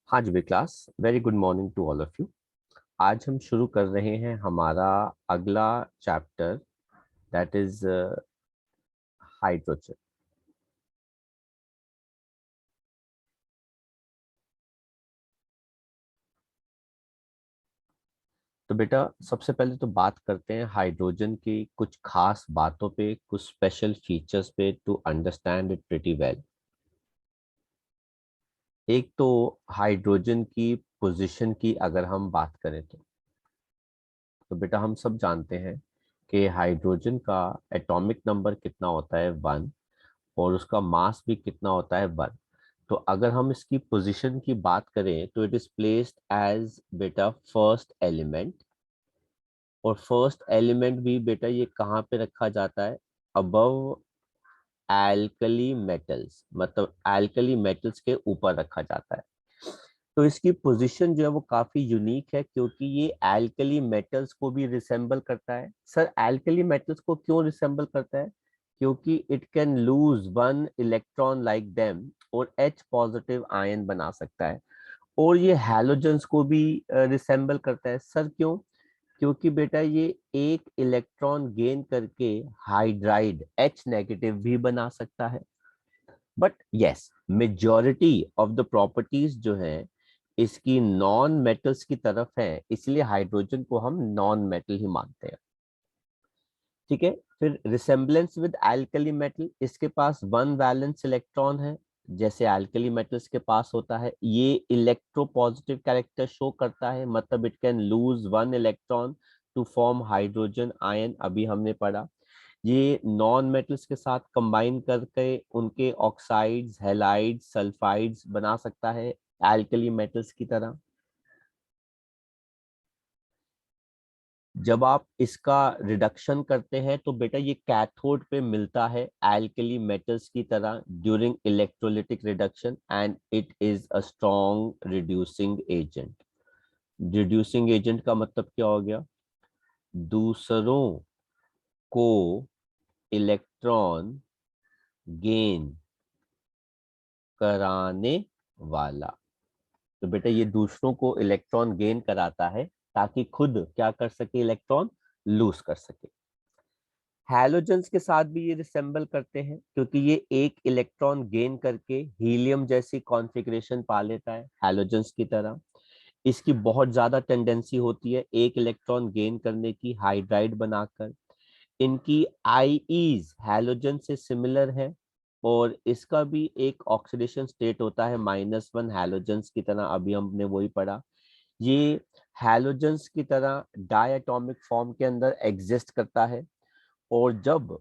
हाँ जी class, very good morning to all of you. आज हम शुरू कर रहे हैं हमारा अगला चैप्टर, दैट इज हाइड्रोजन। तो बेटा, सबसे पहले तो बात करते हैं हाइड्रोजन की कुछ खास बातों पे, कुछ स्पेशल फीचर्स पे, to understand it pretty well. एक तो हाइड्रोजन की पोजीशन की अगर हम बात करें तो बेटा हम सब जानते हैं कि हाइड्रोजन का एटॉमिक नंबर कितना होता है, 1। और उसका मास भी कितना होता है, 1। तो अगर हम इसकी पोजीशन की बात करें तो इट इज प्लेस्ड एज बेटा फर्स्ट एलिमेंट। और फर्स्ट एलिमेंट भी बेटा ये कहाँ पे रखा जाता है, अबव एल्कली मेटल्स, मतलब एल्कली मेटल्स के ऊपर रखा जाता है। तो इसकी पोजीशन जो है वो काफी यूनिक है, क्योंकि ये एल्कली मेटल्स को भी रिसेंबल करता है। सर, एल्कली मेटल्स को क्यों रिसेंबल करता है? क्योंकि it can lose one electron like them, और H पॉजिटिव आयन बना सकता है। और ये हैलोजेंस को भी रिसेंबल करता है। सर क्यों? क्योंकि बेटा ये एक इलेक्ट्रॉन गेन करके हाइड्राइड H नेगेटिव भी बना सकता है। But yes, majority of the properties जो है इसकी नॉन मेटल्स की तरफ है, इसलिए हाइड्रोजन को हम नॉन मेटल ही मानते हैं। ठीक है। फिर रिसेम्बलेंस विद एल्कली मेटल, इसके पास वन वैलेंस इलेक्ट्रॉन है, जैसे एल्कली मेटल्स के पास होता है। ये इलेक्ट्रोपॉजिटिव कैरेक्टर शो करता है, मतलब it can lose one electron to form hydrogen ion, अभी हमने पढ़ा। ये नॉन मेटल्स के साथ कंबाइन करके उनके ऑक्साइड्स, हैलाइड्स, सल्फाइड्स बना सकता है एल्कली मेटल्स की तरह। जब आप इसका रिडक्शन करते हैं तो बेटा ये कैथोड पे मिलता है एल्कली मेटल्स की तरह during electrolytic reduction, and it is a strong reducing agent. Reducing agent का मतलब क्या हो गया? दूसरों को इलेक्ट्रॉन गेन कराने वाला। तो बेटा ये दूसरों को इलेक्ट्रॉन गेन कराता है ताकि खुद क्या कर सके, इलेक्ट्रॉन लूज कर सके। हैलोजेंस के साथ भी ये रिसेंबल करते हैं, क्योंकि ये एक इलेक्ट्रॉन गेन करके हीलियम जैसी कॉन्फ़िगरेशन पा लेता है हैलोजेंस की तरह। इसकी बहुत ज्यादा टेंडेंसी होती है एक इलेक्ट्रॉन गेन करने की हाइड्राइड बनाकर। इनकी आईईज हैलोजन से सिमिलर है, और इसका भी एक ऑक्सीडेशन स्टेट होता है -1 हैलोजेंस की तरह, अभी हमने वही पढ़ा। ये हैलोजेंस की तरह डायटोमिक फॉर्म के अंदर एग्जिस्ट करता है। और जब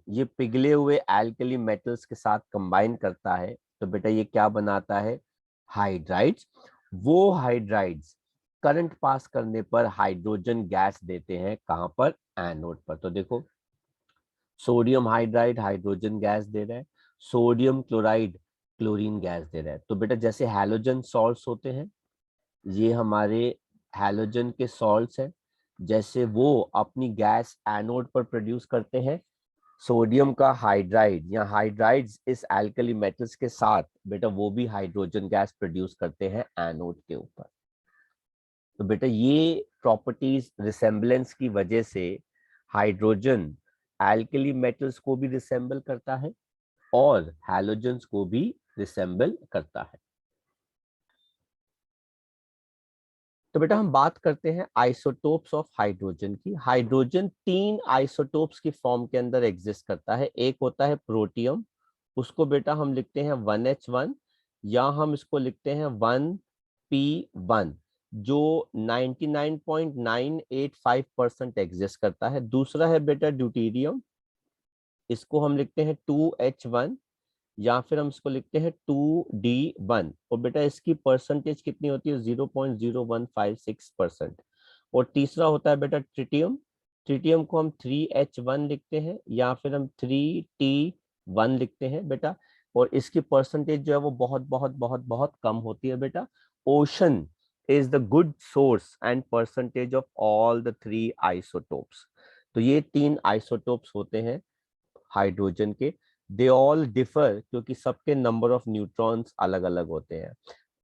ये पिघले हुए एल्कली मेटल्स के साथ कंबाइन करता है तो बेटा ये क्या बनाता है, हाइड्राइड्स। वो हाइड्राइड्स करंट पास करने पर हाइड्रोजन गैस देते हैं, कहां पर, एनोड पर। तो देखो, सोडियम हाइड्राइड हाइड्रोजन गैस दे रहा है, सोडियम क्लोराइड क्लोरीन गैस दे रहा है। तो बेटा जैसे हैलोजन सॉल्ट्स होते हैं, ये हमारे हैलोजन के सॉल्ट्स हैं, जैसे वो अपनी गैस एनोड पर प्रोड्यूस करते हैं, सोडियम का हाइड्राइड या हाइड्राइड्स इस एल्कली मेटल्स के साथ बेटा वो भी हाइड्रोजन गैस प्रोड्यूस करते हैं एनोड के ऊपर। तो बेटा ये प्रॉपर्टीज रिसेम्बलेंस की वजह से हाइड्रोजन एल्कली मेटल्स को भी रिसेंबल करता है और हैलोजेंस को भी रिसेंबल करता है। तो बेटा हम बात करते हैं आइसोटोप्स ऑफ हाइड्रोजन की। हाइड्रोजन 3 आइसोटोप्स की फॉर्म के अंदर एग्जिस्ट करता है। एक होता है प्रोटियम, उसको बेटा हम लिखते हैं 1H1, या हम इसको लिखते हैं 1P1, जो 99.985% एग्जिस्ट करता है। दूसरा है बेटा ड्यूटीरियम, इसको हम लिखते हैं 2H1, या फिर हम इसको लिखते हैं 2D1। और बेटा इसकी परसेंटेज कितनी होती है, 0.0156%। और तीसरा होता है बेटा ट्रिटियम, ट्रिटियम को हम 3H1 लिखते हैं, या फिर हम 3T1 लिखते हैं बेटा। और इसकी परसेंटेज जो है वो बहुत बहुत बहुत बहुत कम होती है बेटा। Ocean is the good source and percentage of all the 3 isotopes. तो ये 3 आइसोटोप्स होते हैं हाइड्रोजन के। दे ऑल डिफर, क्योंकि सबके नंबर ऑफ न्यूट्रॉन्स अलग अलग होते हैं।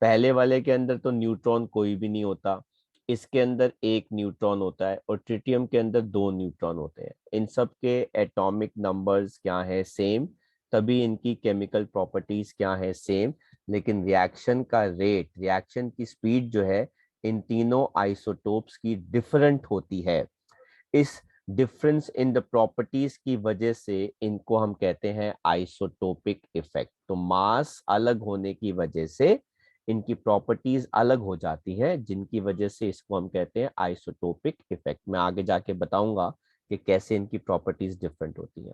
पहले वाले के अंदर तो न्यूट्रॉन कोई भी नहीं होता, इसके अंदर एक न्यूट्रॉन होता है, और ट्रिटियम के अंदर दो न्यूट्रॉन होते हैं। इन सब के एटॉमिक नंबर्स क्या है, सेम, तभी इनकी केमिकल प्रॉपर्टीज क्या है, सेम, लेकिन रिएक्शन का रेट, रिएक्शन की स्पीड जो है इन तीनों आइसोटोप्स की डिफरेंट होती है। इस डिफरेंस इन द प्रॉपर्टीज की वजह से इनको हम कहते हैं आइसोटोपिक इफेक्ट। तो मास अलग होने की वजह से इनकी प्रॉपर्टीज अलग हो जाती हैं, जिनकी वजह से इसको हम कहते हैं आइसोटोपिक इफेक्ट। मैं आगे जाके बताऊंगा कि कैसे इनकी प्रॉपर्टीज डिफरेंट होती हैं।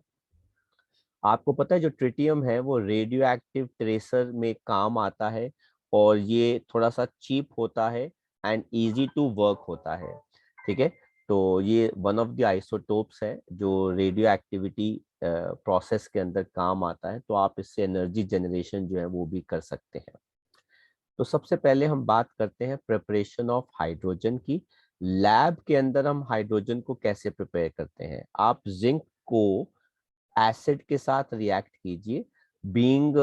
आपको पता है जो ट्रिटियम है वो रेडियो एक्टिव ट्रेसर में काम आता है, और ये थोड़ा सा चीप होता है एंड इजी टू वर्क होता है। ठीक है, तो ये वन ऑफ द आइसोटोप्स है जो रेडियो एक्टिविटी प्रोसेस के अंदर काम आता है, तो आप इससे एनर्जी जनरेशन जो है वो भी कर सकते हैं। तो सबसे पहले हम बात करते हैं प्रिपरेशन ऑफ हाइड्रोजन की। लैब के अंदर हम हाइड्रोजन को कैसे प्रिपेयर करते हैं। आप जिंक को एसिड के साथ रिएक्ट कीजिए। Being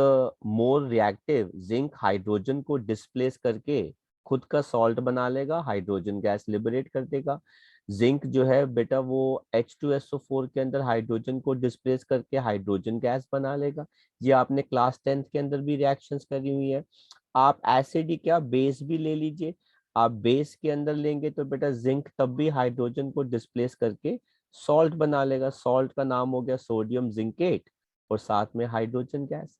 more reactive, zinc hydrogen को डिस्प्लेस करके खुद का सॉल्ट बना लेगा, हाइड्रोजन गैस लिबरेट कर देगा। जिंक जो है बेटा वो H2SO4 के अंदर हाइड्रोजन को डिस्प्लेस करके हाइड्रोजन गैस बना लेगा। ये आपने क्लास 10th के अंदर भी रिएक्शंस करी हुई है। आप एसिड ही क्या, बेस भी ले लीजिए। आप बेस के अंदर लेंगे तो बेटा जिंक तब भी हाइड्रोजन को डिस्प्लेस करके सॉल्ट बना लेगा। सॉल्ट का नाम हो गया सोडियम जिंकेट, और साथ में हाइड्रोजन गैस।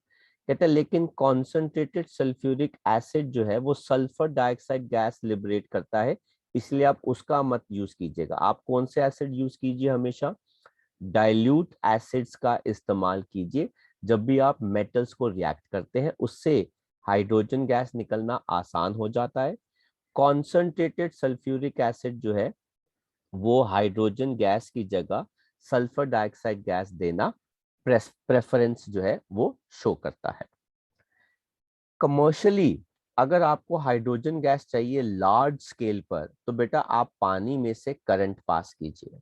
कहते हैं लेकिन कॉन्सेंट्रेटेड सल्फ्यूरिक एसिड जो है वो सल्फर डाइऑक्साइड गैस लिबरेट करता है, इसलिए आप उसका मत यूज कीजिएगा। आप कौन से एसिड यूज कीजिए, हमेशा डाइल्यूट एसिड्स का इस्तेमाल कीजिए। जब भी आप मेटल्स को रिएक्ट करते हैं उससे हाइड्रोजन गैस निकलना आसान हो जाता है। कॉन्सेंट्रेटेड सल्फ्यूरिक एसिड जो है वो हाइड्रोजन गैस की जगह सल्फर डाइऑक्साइड गैस देना प्रेफरेंस जो है वो शो करता है। कमर्शियली अगर आपको हाइड्रोजन गैस चाहिए लार्ज स्केल पर, तो बेटा आप पानी में से करंट पास कीजिए।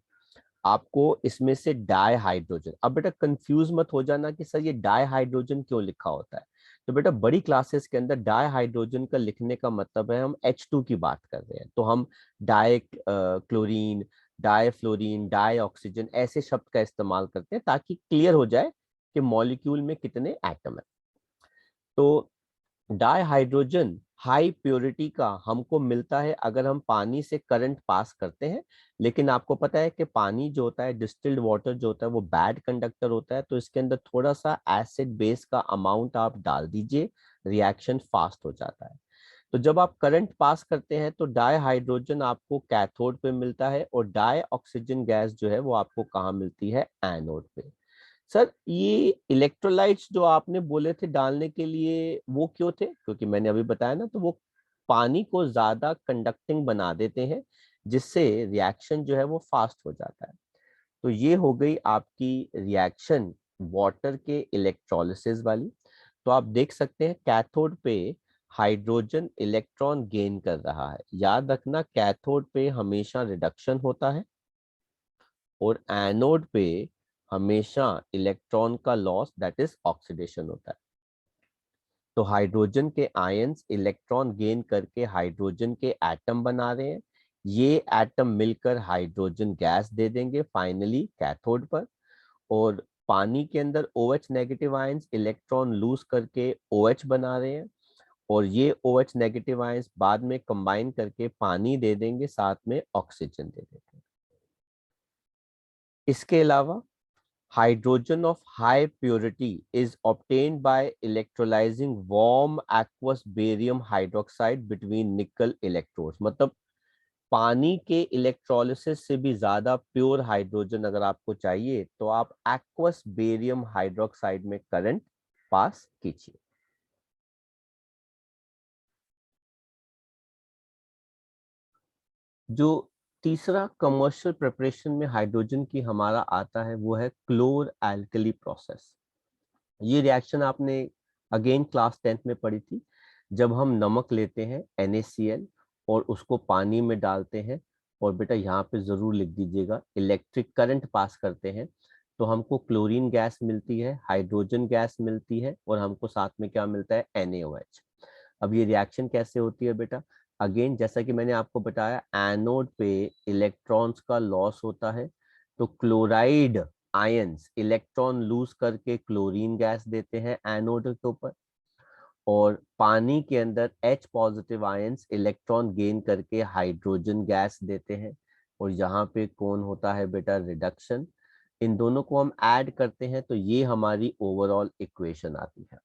आपको इसमें से डाई हाइड्रोजन, अब बेटा कंफ्यूज मत हो जाना कि सर ये डाई हाइड्रोजन क्यों लिखा होता है। तो बेटा बड़ी क्लासेस के अंदर डाई हाइड्रोजन का लिखने का मतलब है हम H2 की बात कर रहे हैं, तो हम dichlorine, difluorine, dioxygen ऐसे शब्द का इस्तेमाल करते हैं ताकि क्लियर हो जाए कि मॉलिक्यूल में कितने एटम है। तो डाई हाइड्रोजन हाई प्योरिटी का हमको मिलता है अगर हम पानी से करंट पास करते हैं। लेकिन आपको पता है कि पानी जो होता है, डिस्टिल्ड वाटर जो होता है, वो बैड कंडक्टर होता है, तो इसके अंदर थोड़ा सा एसिड बेस का अमाउंट आप डाल दीजिए, रिएक्शन फास्ट हो जाता है। तो जब आप करंट पास करते हैं तो डाई हाइड्रोजन आपको कैथोड पे मिलता है, और डाई ऑक्सीजन गैस जो है वो आपको कहाँ मिलती है, एनोड पे। सर ये इलेक्ट्रोलाइट्स जो आपने बोले थे डालने के लिए वो क्यों थे, क्योंकि मैंने अभी बताया ना, तो वो पानी को ज्यादा कंडक्टिंग बना देते हैं, जिससे रिएक्शन जो है वो फास्ट हो जाता है। तो ये हो गई आपकी रिएक्शन वाटर के इलेक्ट्रोलिसिस वाली। तो आप देख सकते हैं कैथोड पे हाइड्रोजन इलेक्ट्रॉन गेन कर रहा है। याद रखना कैथोड पे हमेशा रिडक्शन होता है, और एनोड पे हमेशा इलेक्ट्रॉन का लॉस दैट इज ऑक्सीडेशन होता है। तो हाइड्रोजन के आयंस इलेक्ट्रॉन गेन करके हाइड्रोजन के एटम बना रहे हैं। ये एटम मिलकर हाइड्रोजन गैस दे देंगे फाइनली कैथोड पर। और पानी के अंदर OH negative ions electron lose करके OH बना रहे हैं, और ये OH नेगेटिव आयंस बाद में कंबाइन करके पानी दे देंगे, साथ में ऑक्सीजन दे देंगे। इसके अलावा hydrogen of high purity is obtained by electrolyzing warm aqueous barium hydroxide between nickel electrodes। मतलब पानी के इलेक्ट्रोलिसिस से भी ज्यादा प्योर हाइड्रोजन अगर आपको चाहिए तो आप एक्वस बेरियम हाइड्रोक्साइड में करंट पास कीजिए। जो तीसरा कमर्शियल प्रिपरेशन में हाइड्रोजन की हमारा आता है वो है क्लोर एल्कली प्रोसेस। ये रिएक्शन आपने अगेन क्लास 10th में पढ़ी थी। जब हम नमक लेते हैं NaCl और उसको पानी में डालते हैं, और बेटा यहाँ पे जरूर लिख दीजिएगा इलेक्ट्रिक करंट पास करते हैं, तो हमको क्लोरीन गैस मिलती है, हाइड्रोजन गैस मिलती है, और हमको साथ में क्या मिलता है, NaOH। अब ये रिएक्शन कैसे होती है बेटा? अगेन जैसा कि मैंने आपको बताया, एनोड पे इलेक्ट्रॉन्स का लॉस होता है, तो क्लोराइड आयंस इलेक्ट्रॉन लूज करके क्लोरीन गैस देते हैं एनोड के ऊपर, और पानी के अंदर H positive ions electron gain करके हाइड्रोजन गैस देते हैं, और यहाँ पे कौन होता है बेटा? रिडक्शन। इन दोनों को हम ऐड करते हैं तो ये हमारी ओवरऑल इक्वेशन आती है।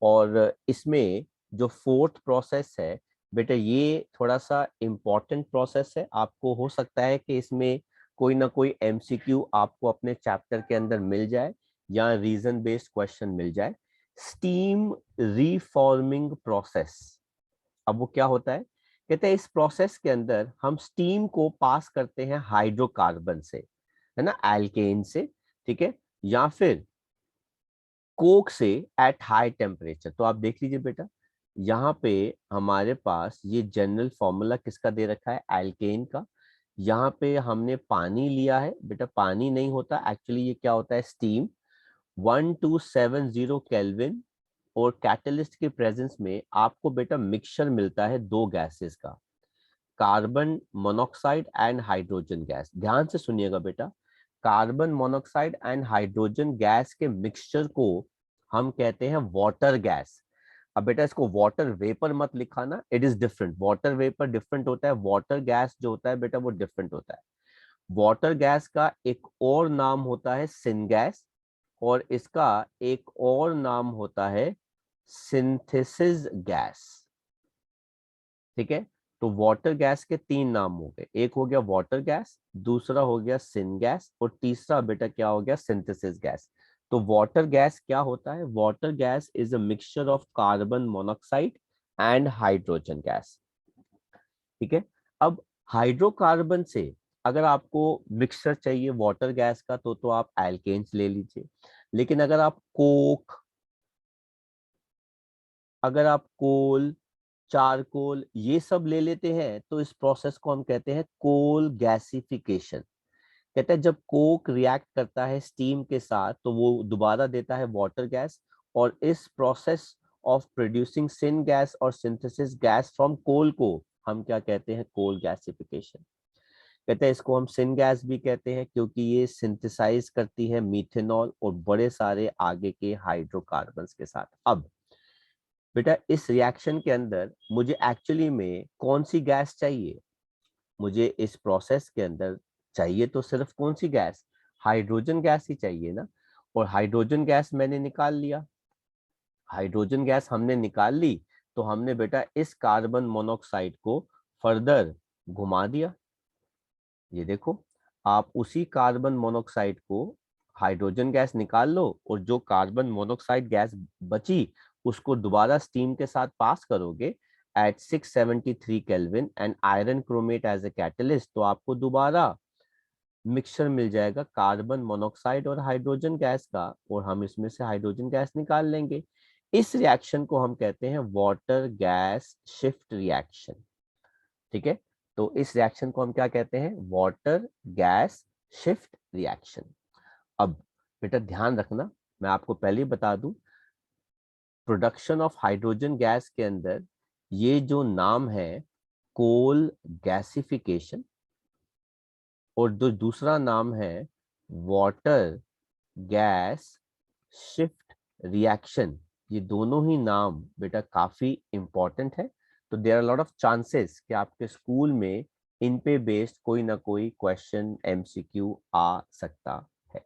और इसमें जो फोर्थ प्रोसेस है बेटा, ये थोड़ा सा इम्पोर्टेंट प्रोसेस है। आपको हो सकता है कि इसमें कोई ना कोई एमसीक्यू आपको अपने चैप्टर के अंदर मिल जाए या रीजन बेस्ड क्वेश्चन मिल जाए। Steam reforming process. अब वो क्या होता है? कहते हैं इस प्रोसेस के अंदर हम स्टीम को पास करते हैं हाइड्रोकार्बन से, है ना, एल्केन से, ठीक है, या फिर कोक से एट हाई टेम्परेचर। तो आप देख लीजिए बेटा, यहाँ पे हमारे पास ये जनरल फॉर्मूला किसका दे रखा है? एल्केन का। यहाँ पे हमने पानी लिया है बेटा, पानी नहीं होता एक्चुअली, ये क्या होता है? स्टीम। 1270 केल्विन, और कैटलिस्ट के प्रेजेंस में आपको बेटा मिक्सचर मिलता है दो गैसेस का, carbon monoxide and hydrogen gas. ध्यान से सुनिएगा बेटा, carbon monoxide and hydrogen gas के मिक्सचर को हम कहते हैं वाटर गैस। अब बेटा इसको वाटर वेपर मत लिखाना, it is different. Water vapour different होता है, वाटर गैस जो होता है बेटा वो डिफरेंट होता है। वाटर गैस का एक और नाम होता है सिनगैस, और इसका एक और नाम होता है सिंथेसिस गैस, ठीक है। तो वाटर गैस के तीन नाम हो गए, एक हो गया वाटर गैस, दूसरा हो गया सिन गैस, और तीसरा बेटा क्या हो गया? Synthesis gas. तो वाटर गैस क्या होता है? Water gas is a mixture of carbon monoxide and hydrogen gas, ठीक है। अब हाइड्रोकार्बन से अगर आपको मिक्सचर चाहिए वाटर गैस का तो आप एल्केन्स ले लीजिए, लेकिन अगर आप कोक, अगर आप कोल, चारकोल ये सब ले लेते हैं तो इस प्रोसेस को हम कहते हैं कोल गैसिफिकेशन। कहते हैं जब कोक रिएक्ट करता है स्टीम के साथ तो वो दोबारा देता है वाटर गैस, और इस process of producing syngas और सिंथेसिस गैस फ्रॉम कोल को हम क्या कहते हैं? Coal gasification. कहते हैं इसको हम सिन गैस भी कहते हैं क्योंकि ये सिंथेसाइज करती है मीथेनॉल और बड़े सारे आगे के हाइड्रोकार्बन्स के साथ। अब बेटा इस रिएक्शन के अंदर मुझे एक्चुअली में कौन सी गैस चाहिए? मुझे इस प्रोसेस के अंदर चाहिए तो सिर्फ कौन सी गैस? हाइड्रोजन गैस ही चाहिए ना। और हाइड्रोजन गैस मैंने निकाल लिया, हाइड्रोजन गैस हमने निकाल ली, तो हमने बेटा इस कार्बन मोनोक्साइड को फर्दर घुमा दिया। ये देखो, आप उसी कार्बन मोनोक्साइड को, हाइड्रोजन गैस निकाल लो और जो कार्बन मोनोक्साइड गैस बची उसको दोबारा स्टीम के साथ पास करोगे at 673 kelvin and iron chromate as a catalyst, तो आपको दोबारा मिक्सचर मिल जाएगा कार्बन मोनोक्साइड और हाइड्रोजन गैस का, और हम इसमें से हाइड्रोजन गैस निकाल लेंगे। इस रिएक्शन को हम कहते हैं वाटर गैस शिफ्ट रिएक्शन, ठीक है। तो इस रिएक्शन को हम क्या कहते हैं? Water gas shift reaction. अब बेटा ध्यान रखना, मैं आपको पहले ही बता दूं, प्रोडक्शन ऑफ हाइड्रोजन गैस के अंदर ये जो नाम है कोल गैसिफिकेशन, और जो दूसरा नाम है वाटर गैस शिफ्ट रिएक्शन, ये दोनों ही नाम बेटा काफी इंपॉर्टेंट है। तो there are lot of chances कि आपके स्कूल में इन पे बेस्ड कोई ना कोई क्वेश्चन एमसीक्यू आ सकता है।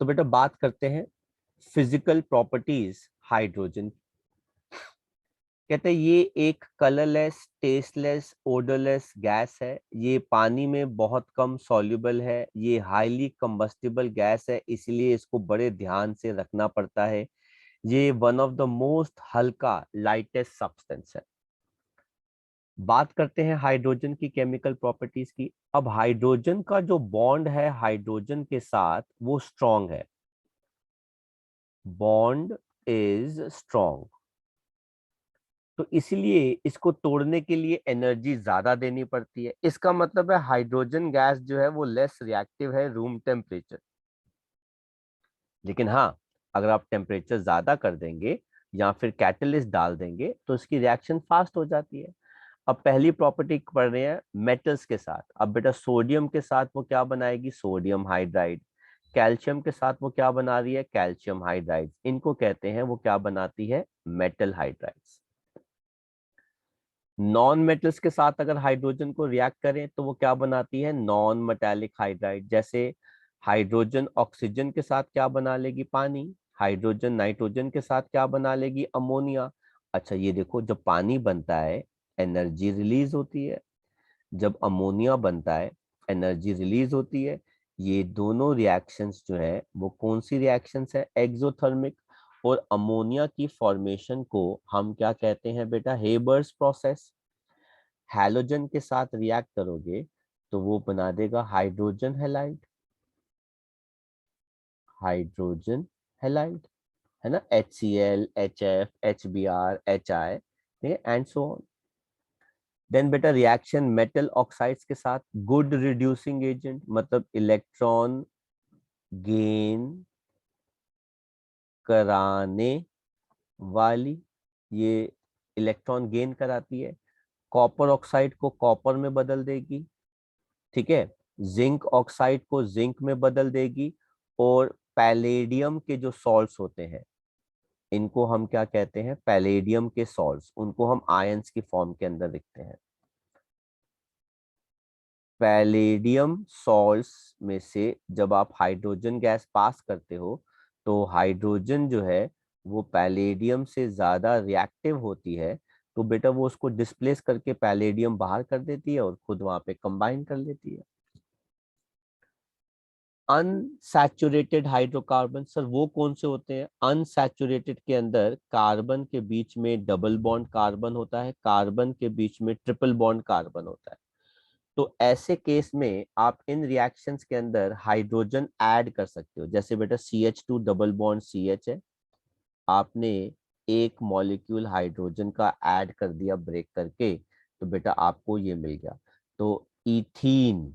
तो बेटा बात करते हैं फिजिकल प्रॉपर्टीज हाइड्रोजन। कहते हैं ये एक कलरलेस, टेस्टलेस, ओडरलेस गैस है, ये पानी में बहुत कम सॉल्युबल है, ये हाईली कंबस्टिबल गैस है, इसलिए इसको बड़े ध्यान से रखना पड़ता है। ये वन ऑफ द मोस्ट हल्का लाइटेस्ट सब्सटेंस है। बात करते हैं हाइड्रोजन की केमिकल प्रॉपर्टीज की। अब हाइड्रोजन का जो बॉन्ड है हाइड्रोजन के साथ वो स्ट्रॉन्ग है, बॉन्ड इज स्ट्रॉन्ग। तो इसीलिए इसको तोड़ने के लिए एनर्जी ज्यादा देनी पड़ती है। इसका मतलब है हाइड्रोजन गैस जो है वो लेस रिएक्टिव है रूम टेम्परेचर। लेकिन हाँ, अगर आप टेम्परेचर ज्यादा कर देंगे या फिर कैटलिस्ट डाल देंगे तो इसकी रिएक्शन फास्ट हो जाती है। अब पहली प्रॉपर्टी पढ़ रहे हैं मेटल्स के साथ। अब बेटा सोडियम के साथ वो क्या बनाएगी, सोडियम हाइड्राइड। कैल्शियम के साथ वो क्या बना रही है, कैल्शियम हाइड्राइड। इनको कहते हैं वो क्या बनाती है, मेटल हाइड्राइड्स। नॉन मेटल्स के साथ अगर हाइड्रोजन को रिएक्ट करें तो वो क्या बनाती है, नॉन मेटालिक हाइड्राइड। जैसे हाइड्रोजन ऑक्सीजन के साथ क्या बना लेगी, पानी। हाइड्रोजन नाइट्रोजन के साथ क्या बना लेगी, अमोनिया। अच्छा ये देखो, जब पानी बनता है एनर्जी रिलीज होती है, जब अमोनिया बनता है एनर्जी रिलीज होती है। ये दोनों रिएक्शंस जो है वो कौन सी रिएक्शंस है, एक्सोथर्मिक। और अमोनिया की फॉर्मेशन को हम क्या कहते हैं बेटा, हेबर्स प्रोसेस। हैलोजन के साथ रिएक्ट करोगे तो वो बना देगा हाइड्रोजन हैलाइड। हाइड्रोजन हैलाइड है ना, HCl, HF, HBr, HI, and so on. Then बेटा रिएक्शन मेटल ऑक्साइड्स के साथ, गुड रिड्यूसिंग एजेंट, मतलब इलेक्ट्रॉन गेन कराने वाली, ये इलेक्ट्रॉन गेन कराती है। कॉपर ऑक्साइड को कॉपर में बदल देगी, ठीक है। जिंक ऑक्साइड को जिंक में बदल देगी। और पैलेडियम के जो सॉल्ट्स होते हैं इनको हम क्या कहते हैं, पैलेडियम के सॉल्ट्स, उनको हम आयंस की फॉर्म के अंदर लिखते हैं। पैलेडियम सॉल्ट्स में से जब आप हाइड्रोजन गैस पास करते हो तो हाइड्रोजन जो है वो पैलेडियम से ज्यादा रिएक्टिव होती है। तो बेटा वो उसको डिस्प्लेस करके पैलेडियम बाहर कर देती है और खुद वहां पे कंबाइन कर लेती है। अनसैचुरेटेड हाइड्रोकार्बन, सर वो कौन से होते हैं, अनसैचुरेटेड के अंदर कार्बन के बीच में डबल बॉन्ड कार्बन होता है, कार्बन के बीच में ट्रिपल बॉन्ड कार्बन होता है। तो ऐसे केस में आप इन रिएक्शंस के अंदर हाइड्रोजन ऐड कर सकते हो। जैसे बेटा CH2 डबल बॉन्ड CH है, आपने एक मॉलिक्यूल हाइड्रोजन का ऐड कर दिया ब्रेक करके, तो बेटा आपको ये मिल गया। तो इथीन,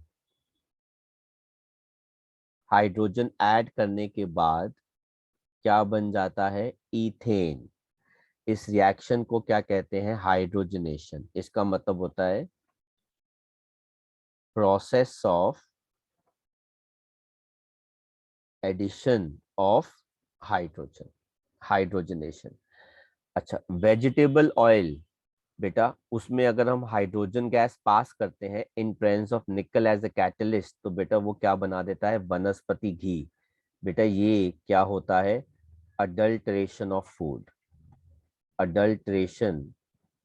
हाइड्रोजन ऐड करने के बाद क्या बन जाता है, इथेन। इस रिएक्शन को क्या कहते हैं, हाइड्रोजनेशन। इसका मतलब होता है process of addition of hydrogen, hydrogenation. अच्छा वेजिटेबल ऑयल, बेटा उसमें अगर हम हाइड्रोजन गैस पास करते हैं in presence of nickel as a catalyst तो बेटा वो क्या बना देता है, वनस्पति घी। बेटा ये क्या होता है, adulteration of food, adulteration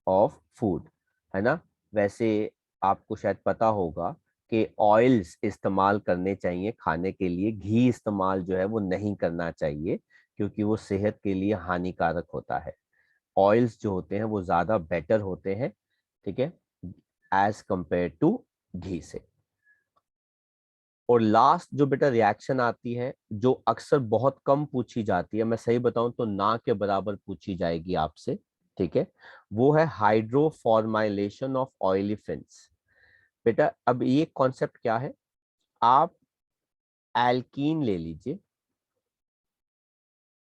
of food, है ना। वैसे आपको शायद पता होगा कि ऑयल्स इस्तेमाल करने चाहिए खाने के लिए, घी इस्तेमाल जो है वो नहीं करना चाहिए क्योंकि वो सेहत के लिए हानिकारक होता है। ऑयल्स जो होते हैं वो ज्यादा बेटर होते हैं, ठीक है, एज कंपेयर टू घी से। और लास्ट जो बेटा रिएक्शन आती है जो अक्सर बहुत कम पूछी जाती है, मैं सही बताऊं तो ना के बराबर पूछी जाएगी आपसे, ठीक है, वो है हाइड्रोफॉर्माइलेशन ऑफ ऑयली फिन्स। बेटा अब ये कॉन्सेप्ट क्या है, आप एल्कीन ले लीजिए,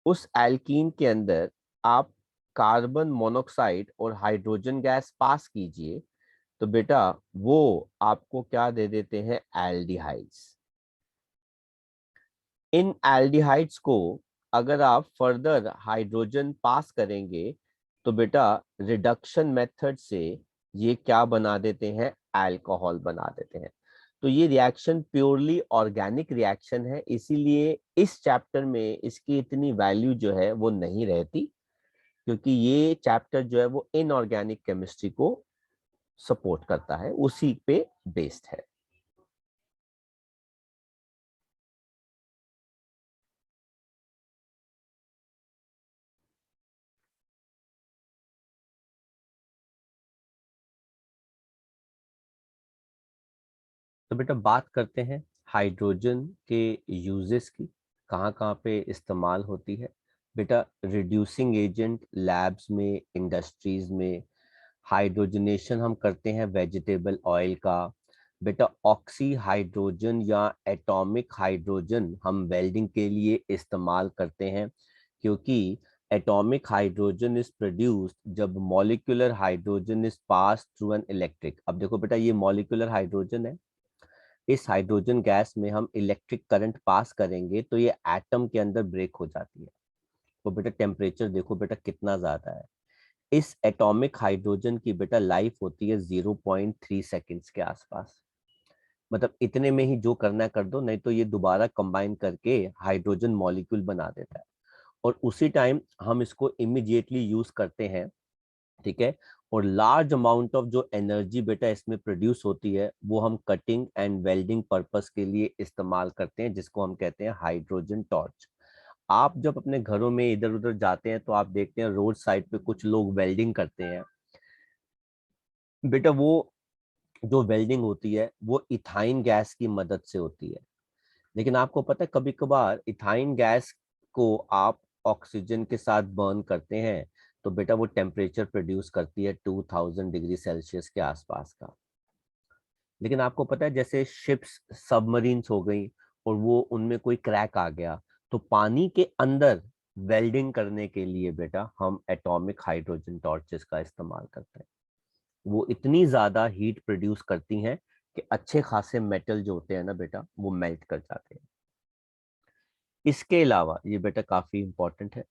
उस एल्कीन के अंदर आप कार्बन मोनोक्साइड और हाइड्रोजन गैस पास कीजिए तो बेटा वो आपको क्या दे देते हैं, एल्डिहाइड्स। इन एल्डिहाइड्स को अगर आप फर्दर हाइड्रोजन पास करेंगे तो बेटा रिडक्शन मेथड से ये क्या बना देते हैं, अल्कोहल बना देते हैं। तो ये रिएक्शन प्योरली ऑर्गेनिक रिएक्शन है, इसीलिए इस चैप्टर में इसकी इतनी वैल्यू जो है वो नहीं रहती, क्योंकि ये चैप्टर जो है वो इनऑर्गेनिक केमिस्ट्री को सपोर्ट करता है, उसी पे बेस्ड है। तो बेटा बात करते हैं हाइड्रोजन के यूजेस की, कहाँ कहाँ पे इस्तेमाल होती है। बेटा रिड्यूसिंग एजेंट लैब्स में, इंडस्ट्रीज में, हाइड्रोजनेशन हम करते हैं वेजिटेबल ऑयल का। बेटा ऑक्सी हाइड्रोजन या एटॉमिक हाइड्रोजन हम वेल्डिंग के लिए इस्तेमाल करते हैं, क्योंकि एटॉमिक हाइड्रोजन इज प्रोड्यूस्ड जब molecular hydrogen is pass through an electric. अब देखो बेटा ये मॉलिक्यूलर हाइड्रोजन है, इस हाइड्रोजन गैस में हम इलेक्ट्रिक करंट पास करेंगे तो ये एटम के अंदर ब्रेक हो जाती है। तो बेटा टेम्परेचर देखो बेटा कितना ज्यादा है। इस एटॉमिक हाइड्रोजन की बेटा लाइफ होती है 0.3 सेकेंड्स के आसपास। मतलब इतने में ही जो करना है कर दो, नहीं तो ये दोबारा कंबाइन करके हाइड्रोजन मॉलिक्यूल बना देता है और उसी टाइम हम इसको इमीडिएटली यूज करते हैं। ठीक है। और लार्ज अमाउंट ऑफ जो एनर्जी बेटा इसमें प्रोड्यूस होती है वो हम कटिंग एंड वेल्डिंग पर्पस के लिए इस्तेमाल करते हैं, जिसको हम कहते हैं हाइड्रोजन टॉर्च। आप जब अपने घरों में इधर उधर जाते हैं तो आप देखते हैं रोड साइड पे कुछ लोग वेल्डिंग करते हैं। बेटा वो जो वेल्डिंग होती है वो इथाइन गैस की मदद से होती है। लेकिन आपको पता है कभी कभार इथाइन गैस को आप ऑक्सीजन के साथ बर्न करते हैं तो बेटा वो टेम्परेचर प्रोड्यूस करती है 2000 डिग्री सेल्सियस के आसपास का। लेकिन आपको पता है जैसे शिप्स सबमरीन्स हो गई और वो उनमें कोई क्रैक आ गया तो पानी के अंदर वेल्डिंग करने के लिए बेटा हम एटॉमिक हाइड्रोजन टॉर्चेस का इस्तेमाल करते हैं। वो इतनी ज्यादा हीट प्रोड्यूस करती हैं कि अच्छे खासे मेटल जो होते हैं ना बेटा वो मेल्ट कर जाते हैं। इसके अलावा ये बेटा काफी इंपॉर्टेंट है,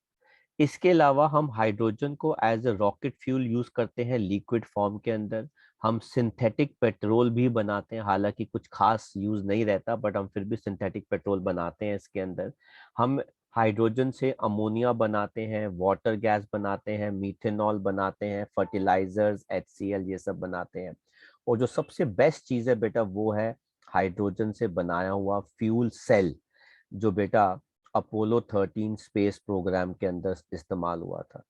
इसके अलावा हम हाइड्रोजन को as a rocket fuel use करते हैं लिक्विड फॉर्म के अंदर। हम सिंथेटिक पेट्रोल भी बनाते हैं, हालांकि कुछ खास यूज नहीं रहता बट हम फिर भी सिंथेटिक पेट्रोल बनाते हैं इसके अंदर। हम हाइड्रोजन से अमोनिया बनाते हैं, वाटर गैस बनाते हैं, मीथेनॉल बनाते हैं, फर्टिलाइजर्स, HCl ये सब बनाते हैं। और जो सबसे बेस्ट चीज है बेटा वो है हाइड्रोजन से बनाया हुआ फ्यूल सेल, जो बेटा अपोलो 13 स्पेस प्रोग्राम के अंदर इस्तेमाल हुआ था।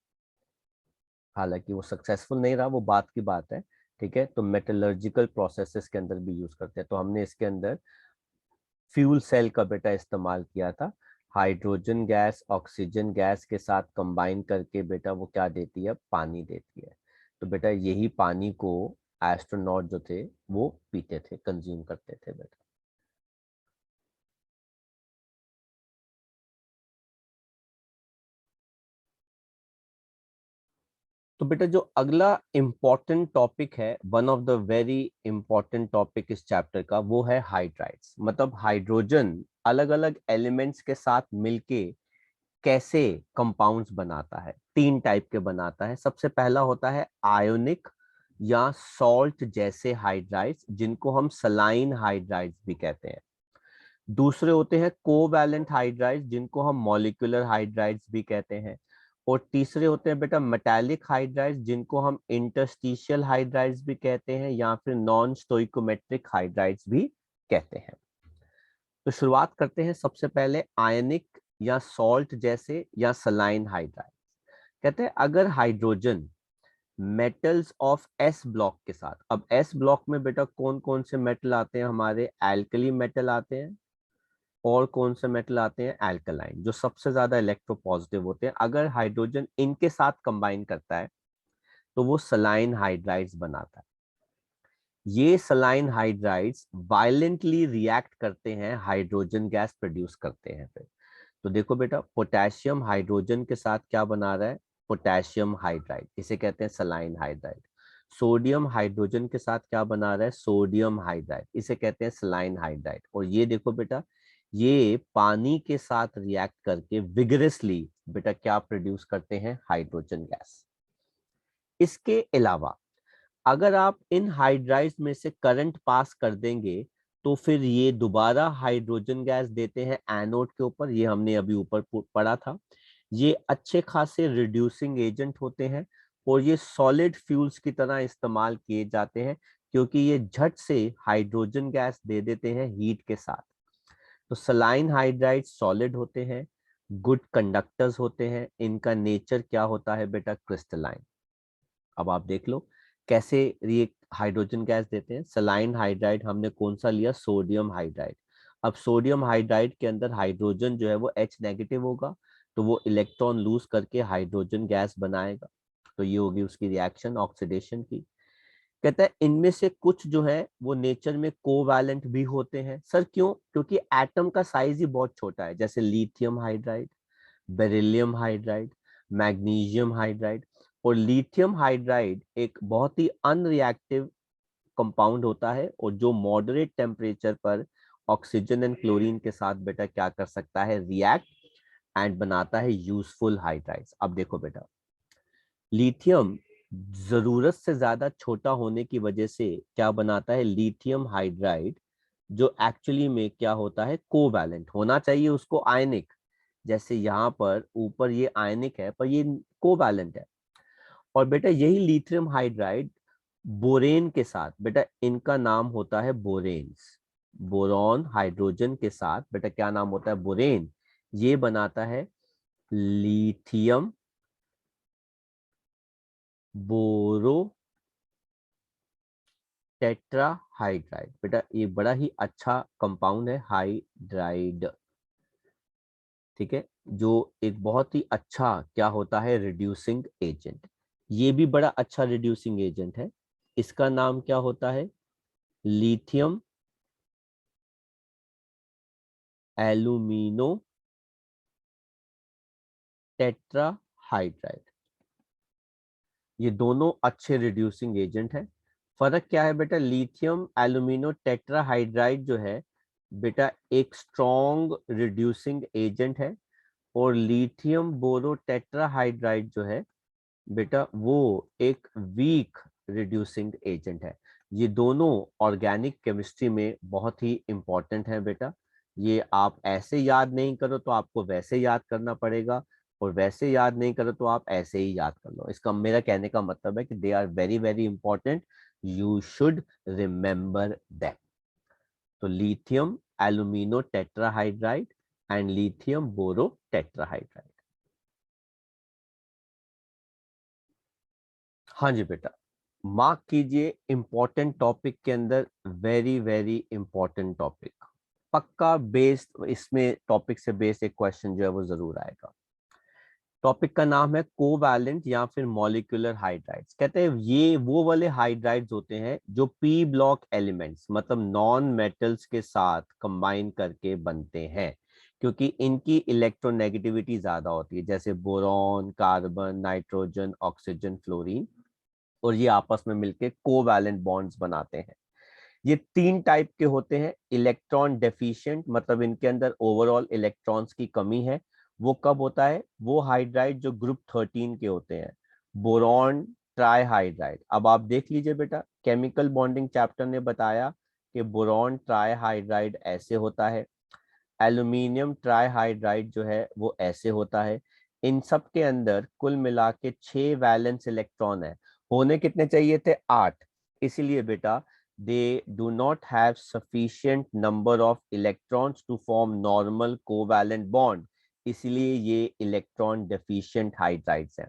हालांकि वो सक्सेसफुल नहीं रहा, वो बात की बात है। ठीक है। तो मेटलर्जिकल प्रोसेसेस के अंदर भी यूज करते हैं, तो हमने इसके अंदर फ्यूल सेल का बेटा इस्तेमाल किया था। हाइड्रोजन गैस ऑक्सीजन गैस के साथ कंबाइन करके बेटा वो क्या देती है, पानी देती है। तो बेटा यही पानी को एस्ट्रोनॉट जो थे वो पीते थे, कंज्यूम करते थे बेटा। तो बेटा जो अगला इम्पोर्टेंट टॉपिक है, one of the very important topic इस चैप्टर का, वो है हाइड्राइड्स। मतलब हाइड्रोजन अलग अलग एलिमेंट्स के साथ मिलके कैसे कंपाउंड्स बनाता है। तीन टाइप के बनाता है। सबसे पहला होता है आयोनिक या सॉल्ट जैसे हाइड्राइड्स, जिनको हम सलाइन हाइड्राइड्स भी कहते हैं। दूसरे होते हैं कोवैलेंट हाइड्राइड्स, जिनको हम मॉलिक्यूलर हाइड्राइड्स भी कहते हैं। और तीसरे होते हैं बेटा मेटालिक हाइड्राइड्स, जिनको हम इंटरस्टिशियल हाइड्राइड्स भी कहते हैं या फिर नॉन स्टोइकोमेट्रिक हाइड्राइड्स भी कहते हैं। तो शुरुआत करते हैं सबसे पहले आयनिक या सॉल्ट जैसे या सलाइन हाइड्राइड। कहते हैं अगर hydrogen metals of S block के साथ, अब एस ब्लॉक में बेटा कौन कौन से मेटल आते हैं हमारे, एल्कली मेटल आते हैं और कौन से मेटल आते हैं, एल्कलाइन, जो सबसे ज्यादा इलेक्ट्रोपॉजिटिव होते हैं। अगर हाइड्रोजन इनके साथ कंबाइन करता है तो वो सलाइन हाइड्राइड्स बनाता है। ये सलाइन हाइड्राइड्स वायलेंटली रिएक्ट करते हैं, हाइड्रोजन गैस प्रोड्यूस करते हैं फिर। तो देखो बेटा पोटेशियम हाइड्रोजन के साथ क्या बना रहा है, पोटेशियम हाइड्राइड, इसे कहते हैं सलाइन हाइड्राइड। सोडियम हाइड्रोजन के साथ क्या बना रहा है, सोडियम हाइड्राइड, इसे कहते हैं सलाइन हाइड्राइड। और ये देखो बेटा ये पानी के साथ रिएक्ट करके विगरसली बेटा क्या प्रोड्यूस करते हैं, हाइड्रोजन गैस। इसके अलावा अगर आप इन हाइड्राइड्स में से करंट पास कर देंगे तो फिर ये दोबारा हाइड्रोजन गैस देते हैं एनोड के ऊपर। ये हमने अभी ऊपर पढ़ा था। ये अच्छे खासे रिड्यूसिंग एजेंट होते हैं और ये सॉलिड फ्यूल्स की तरह इस्तेमाल किए जाते हैं, क्योंकि ये झट से हाइड्रोजन गैस दे देते हैं हीट के साथ। तो सलाइन हाइड्राइड सॉलिड होते हैं, गुड कंडक्टर्स होते हैं। इनका नेचर क्या होता है बेटा, क्रिस्टलाइन। अब आप देख लो कैसे ये हाइड्रोजन गैस देते हैं। सलाइन हाइड्राइड हमने कौन सा लिया, सोडियम हाइड्राइड। अब सोडियम हाइड्राइड के अंदर हाइड्रोजन जो है वो H नेगेटिव होगा, तो वो इलेक्ट्रॉन लूज करके हाइड्रोजन गैस बनाएगा। तो ये होगी उसकी रिएक्शन ऑक्सीडेशन की। कहता है इनमें से कुछ जो है वो नेचर में कोवैलेंट भी होते हैं। सर क्यों? क्योंकि एटम का साइज ही बहुत छोटा है, जैसे lithium hydride, beryllium hydride, magnesium hydride. और लिथियम हाइड्राइड एक बहुत ही अनरिएक्टिव कंपाउंड होता है, और जो मॉडरेट टेम्परेचर पर ऑक्सीजन एंड क्लोरीन के साथ बेटा क्या कर सकता है, रिएक्ट, एंड बनाता है यूजफुल हाइड्राइड्स। अब देखो बेटा, लिथियम जरूरत से ज्यादा छोटा होने की वजह से क्या बनाता है, लिथियम हाइड्राइड, जो एक्चुअली में क्या होता है, कोवैलेंट होना चाहिए उसको आयनिक, जैसे यहाँ पर ऊपर ये आयनिक है पर ये कोवैलेंट है। और बेटा यही लिथियम हाइड्राइड बोरेन के साथ, बेटा इनका नाम होता है बोरेन्स, बोरॉन हाइड्रोजन के साथ बेटा क्या नाम होता है, बोरेन। ये बनाता है लिथियम बोरो टेट्राहाइड्राइड। बेटा ये बड़ा ही अच्छा कंपाउंड है, हाइड्राइड, ठीक है, जो एक बहुत ही अच्छा क्या होता है, रिड्यूसिंग एजेंट। ये भी बड़ा अच्छा रिड्यूसिंग एजेंट है। इसका नाम क्या होता है, लिथियम एल्यूमिनो टेट्राहाइड्राइड। ये दोनों अच्छे रिड्यूसिंग एजेंट है। फर्क क्या है बेटा, लिथियम एल्यूमिनो टेट्राहाइड्राइड जो है बेटा एक स्ट्रॉन्ग रिड्यूसिंग एजेंट है, और लिथियम बोरो टेट्राहाइड्राइड जो है बेटा वो एक वीक रिड्यूसिंग एजेंट है। ये दोनों ऑर्गेनिक केमिस्ट्री में बहुत ही इंपॉर्टेंट है बेटा। ये आप ऐसे याद नहीं करो तो आपको वैसे याद करना पड़ेगा, और वैसे याद नहीं करो तो आप ऐसे ही याद कर लो। इसका मेरा कहने का मतलब है कि they are very very important, you should remember that. तो lithium alumino tetrahydride and lithium boro tetrahydride. हाँ जी बेटा, मार्क कीजिए इंपॉर्टेंट टॉपिक के अंदर, वेरी वेरी इंपॉर्टेंट टॉपिक, पक्का बेस्ड, इसमें टॉपिक से बेस्ड एक क्वेश्चन जो है वो जरूर आएगा। टॉपिक का नाम है कोवैलेंट या फिर मॉलिक्यूलर हाइड्राइड्स। कहते हैं ये वो वाले हाइड्राइड्स होते हैं जो पी ब्लॉक एलिमेंट्स मतलब नॉन मेटल्स के साथ कंबाइन करके बनते हैं, क्योंकि इनकी इलेक्ट्रोनेगेटिविटी ज्यादा होती है, जैसे boron, carbon, nitrogen, oxygen, fluorine, और ये आपस में मिलके कोवैलेंट बॉन्ड्स बनाते हैं। ये तीन टाइप के होते हैं। इलेक्ट्रॉन डेफिशिएंट मतलब इनके अंदर ओवरऑल इलेक्ट्रॉन्स की कमी है, वो कब होता है, वो हाइड्राइड जो ग्रुप 13 के होते हैं, बोरॉन ट्राईहाइड्राइड। अब आप देख लीजिए बेटा, केमिकल बॉन्डिंग चैप्टर ने बताया कि बोरॉन ट्राईहाइड्राइड ऐसे होता है, एल्यूमिनियम ट्राईहाइड्राइड जो है वो ऐसे होता है। इन सब के अंदर कुल मिला के 6 वैलेंस इलेक्ट्रॉन है, होने कितने चाहिए थे, 8। इसीलिए बेटा they do not have sufficient number of electrons to form normal covalent bond, इसलिए ये इलेक्ट्रॉन डेफिशिएंट हाइड्राइड्स हैं।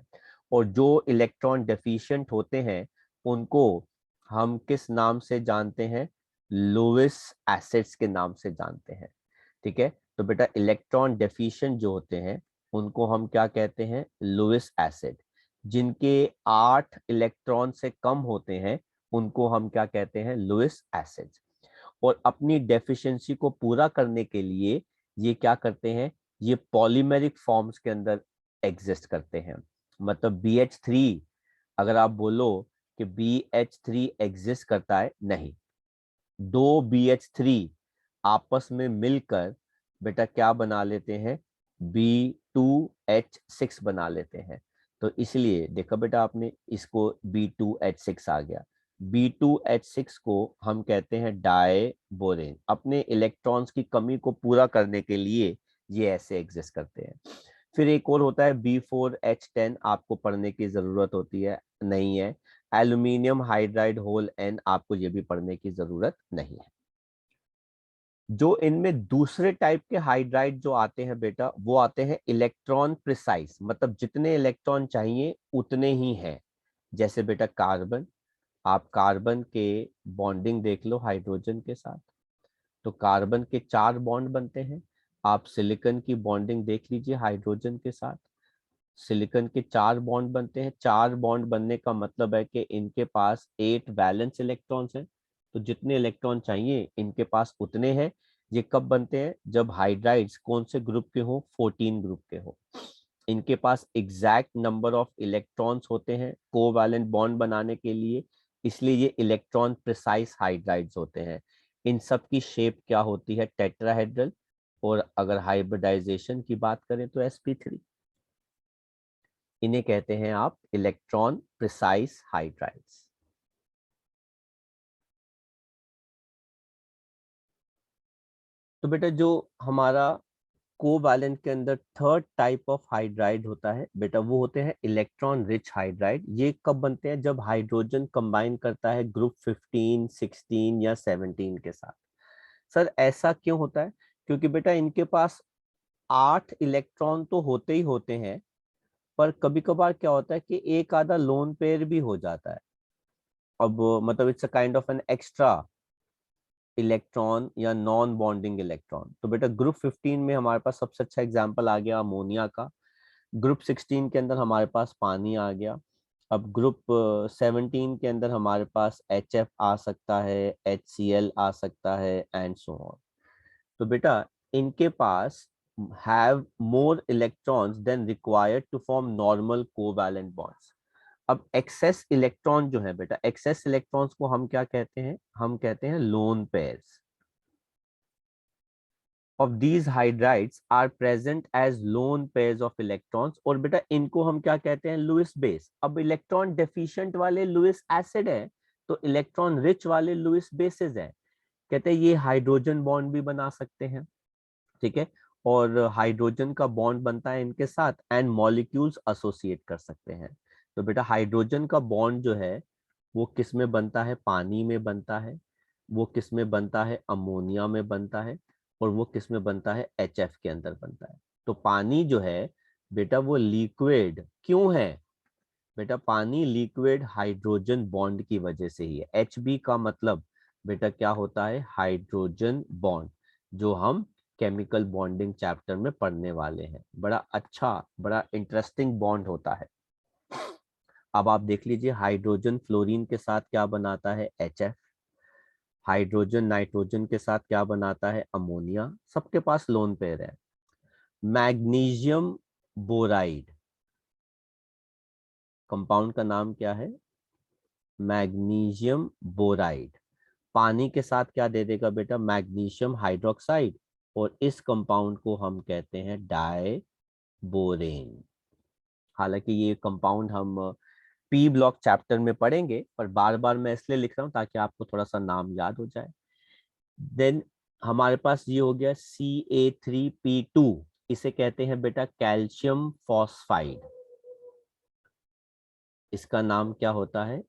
और जो इलेक्ट्रॉन डेफिशिएंट होते हैं उनको हम किस नाम से जानते हैं, लुईस एसिड्स के नाम से जानते हैं, ठीक है। तो बेटा इलेक्ट्रॉन डेफिशिएंट जो होते हैं उनको हम क्या कहते हैं, लुईस एसिड। जिनके 8 इलेक्ट्रॉन से कम होते हैं उनको हम क्या कहते हैं, लुईस एसिड। और अपनी डेफिशिएंसी को पूरा करने के लिए ये क्या करते हैं, ये पॉलीमेरिक फॉर्म्स के अंदर एग्जिस्ट करते हैं। मतलब BH3, अगर आप बोलो कि BH3 एग्जिस्ट करता है, नहीं, दो BH3 आपस में मिलकर बेटा क्या बना लेते हैं, B2H6 बना लेते हैं। तो इसलिए देखो बेटा आपने इसको B2H6 आ गया, B2H6 को हम कहते हैं डाई बोरेन। अपने इलेक्ट्रॉन्स की कमी को पूरा करने के लिए ये ऐसे एग्जिस्ट करते हैं। फिर एक और होता है B4H10, आपको पढ़ने की जरूरत होती है नहीं है। एल्यूमिनियम हाइड्राइड होल N, आपको ये भी पढ़ने की जरूरत नहीं है। जो इनमें दूसरे टाइप के हाइड्राइड जो आते हैं बेटा, वो आते हैं इलेक्ट्रॉन प्रिसाइज, मतलब जितने इलेक्ट्रॉन चाहिए उतने ही हैं। जैसे बेटा कार्बन, आप कार्बन के बॉन्डिंग देख लो हाइड्रोजन के साथ, तो कार्बन के 4 बॉन्ड बनते हैं, आप सिलिकॉन की बॉन्डिंग देख लीजिए हाइड्रोजन के साथ। सिलिकॉन के 4 बॉन्ड बनते हैं। 4 बॉन्ड बनने का मतलब है कि इनके पास 8 वैलेंस इलेक्ट्रॉन्स हैं। तो जितने इलेक्ट्रॉन चाहिए इनके पास उतने हैं। ये कब बनते हैं? जब हाइड्राइड्स कौन से ग्रुप के हो? 14 ग्रुप के हो। इनके पास एग्जैक्ट नंबर ऑफ इलेक्ट्रॉन्स होते हैं कोवैलेंट बॉन्ड बनाने के लिए, इसलिए ये इलेक्ट्रॉन प्रिसाइज हाइड्राइड्स होते हैं। इन सब की शेप क्या होती है? टेट्राहेड्रल। और अगर हाइब्रिडाइजेशन की बात करें तो sp3। इन्हें कहते हैं आप इलेक्ट्रॉन प्रिसाइज हाइड्राइड्स। तो बेटा जो हमारा कोवैलेंट के अंदर थर्ड टाइप ऑफ हाइड्राइड होता है बेटा, वो होते हैं इलेक्ट्रॉन रिच हाइड्राइड। ये कब बनते हैं? जब हाइड्रोजन कंबाइन करता है ग्रुप 15, 16 या 17 के साथ। सर ऐसा क्यों होता है? क्योंकि बेटा इनके पास 8 इलेक्ट्रॉन तो होते ही होते हैं, पर कभी कभार क्या होता है कि एक आधा लोन पेयर भी हो जाता है। अब मतलब it's a kind of an extra electron या नॉन बॉन्डिंग इलेक्ट्रॉन। तो बेटा ग्रुप 15 में हमारे पास सबसे अच्छा एग्जांपल आ गया अमोनिया का। ग्रुप 16 के अंदर हमारे पास पानी आ गया। अब ग्रुप 17 के अंदर हमारे पास HF आ सकता है, HCl आ सकता है एंड सो ऑन। तो बेटा इनके पास have more electrons than required to form normal covalent bonds. अब एक्सेस इलेक्ट्रॉन जो है बेटा, एक्सेस इलेक्ट्रॉन्स को हम क्या कहते हैं? हम कहते हैं lone pairs of these hydrides are present as lone pairs of electrons। और बेटा इनको हम क्या कहते हैं? Lewis base. अब इलेक्ट्रॉन डेफिशिएंट वाले लुईस एसिड है, तो इलेक्ट्रॉन रिच वाले लुईस बेसिस है। कहते हैं ये हाइड्रोजन बॉन्ड भी बना सकते हैं, ठीक है। और हाइड्रोजन का बॉन्ड बनता है इनके साथ एंड मॉलिक्यूल्स एसोसिएट कर सकते हैं। तो बेटा हाइड्रोजन का बॉन्ड जो है वो किस में बनता है? पानी में बनता है। वो किस में बनता है? अमोनिया में बनता है। और वो किस में बनता है? HF के अंदर बनता है। तो पानी जो है बेटा वो लिक्विड क्यों है? बेटा पानी लिक्विड हाइड्रोजन बॉन्ड की वजह से ही है। HB का मतलब बेटा क्या होता है? हाइड्रोजन बॉन्ड, जो हम केमिकल बॉन्डिंग चैप्टर में पढ़ने वाले हैं। बड़ा अच्छा, बड़ा इंटरेस्टिंग बॉन्ड होता है। अब आप देख लीजिए हाइड्रोजन फ्लोरीन के साथ क्या बनाता है? HF। हाइड्रोजन नाइट्रोजन के साथ क्या बनाता है? अमोनिया। सबके पास लोन पेयर है। मैग्नीशियम बोराइड, कंपाउंड का नाम क्या है? Magnesium boride. पानी के साथ क्या दे देगा बेटा? Magnesium hydroxide. और इस कंपाउंड को हम कहते हैं डाई बोरेन। हालांकि ये कंपाउंड हम पी ब्लॉक चैप्टर में पढ़ेंगे, पर बार बार मैं इसलिए लिख रहा हूं ताकि आपको थोड़ा सा नाम याद हो जाए। देन हमारे पास ये हो गया Ca3P2। इसे कहते हैं बेटा कैल्शियम फॉस्फाइड। इसका नाम क्या होता है?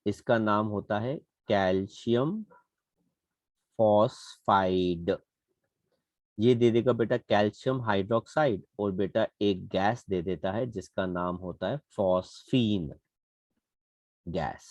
इसका नाम होता है कैल्शियम फॉस्फाइड। ये दे देगा बेटा कैल्शियम हाइड्रोक्साइड, और बेटा एक गैस दे देता है जिसका नाम होता है फॉस्फीन गैस।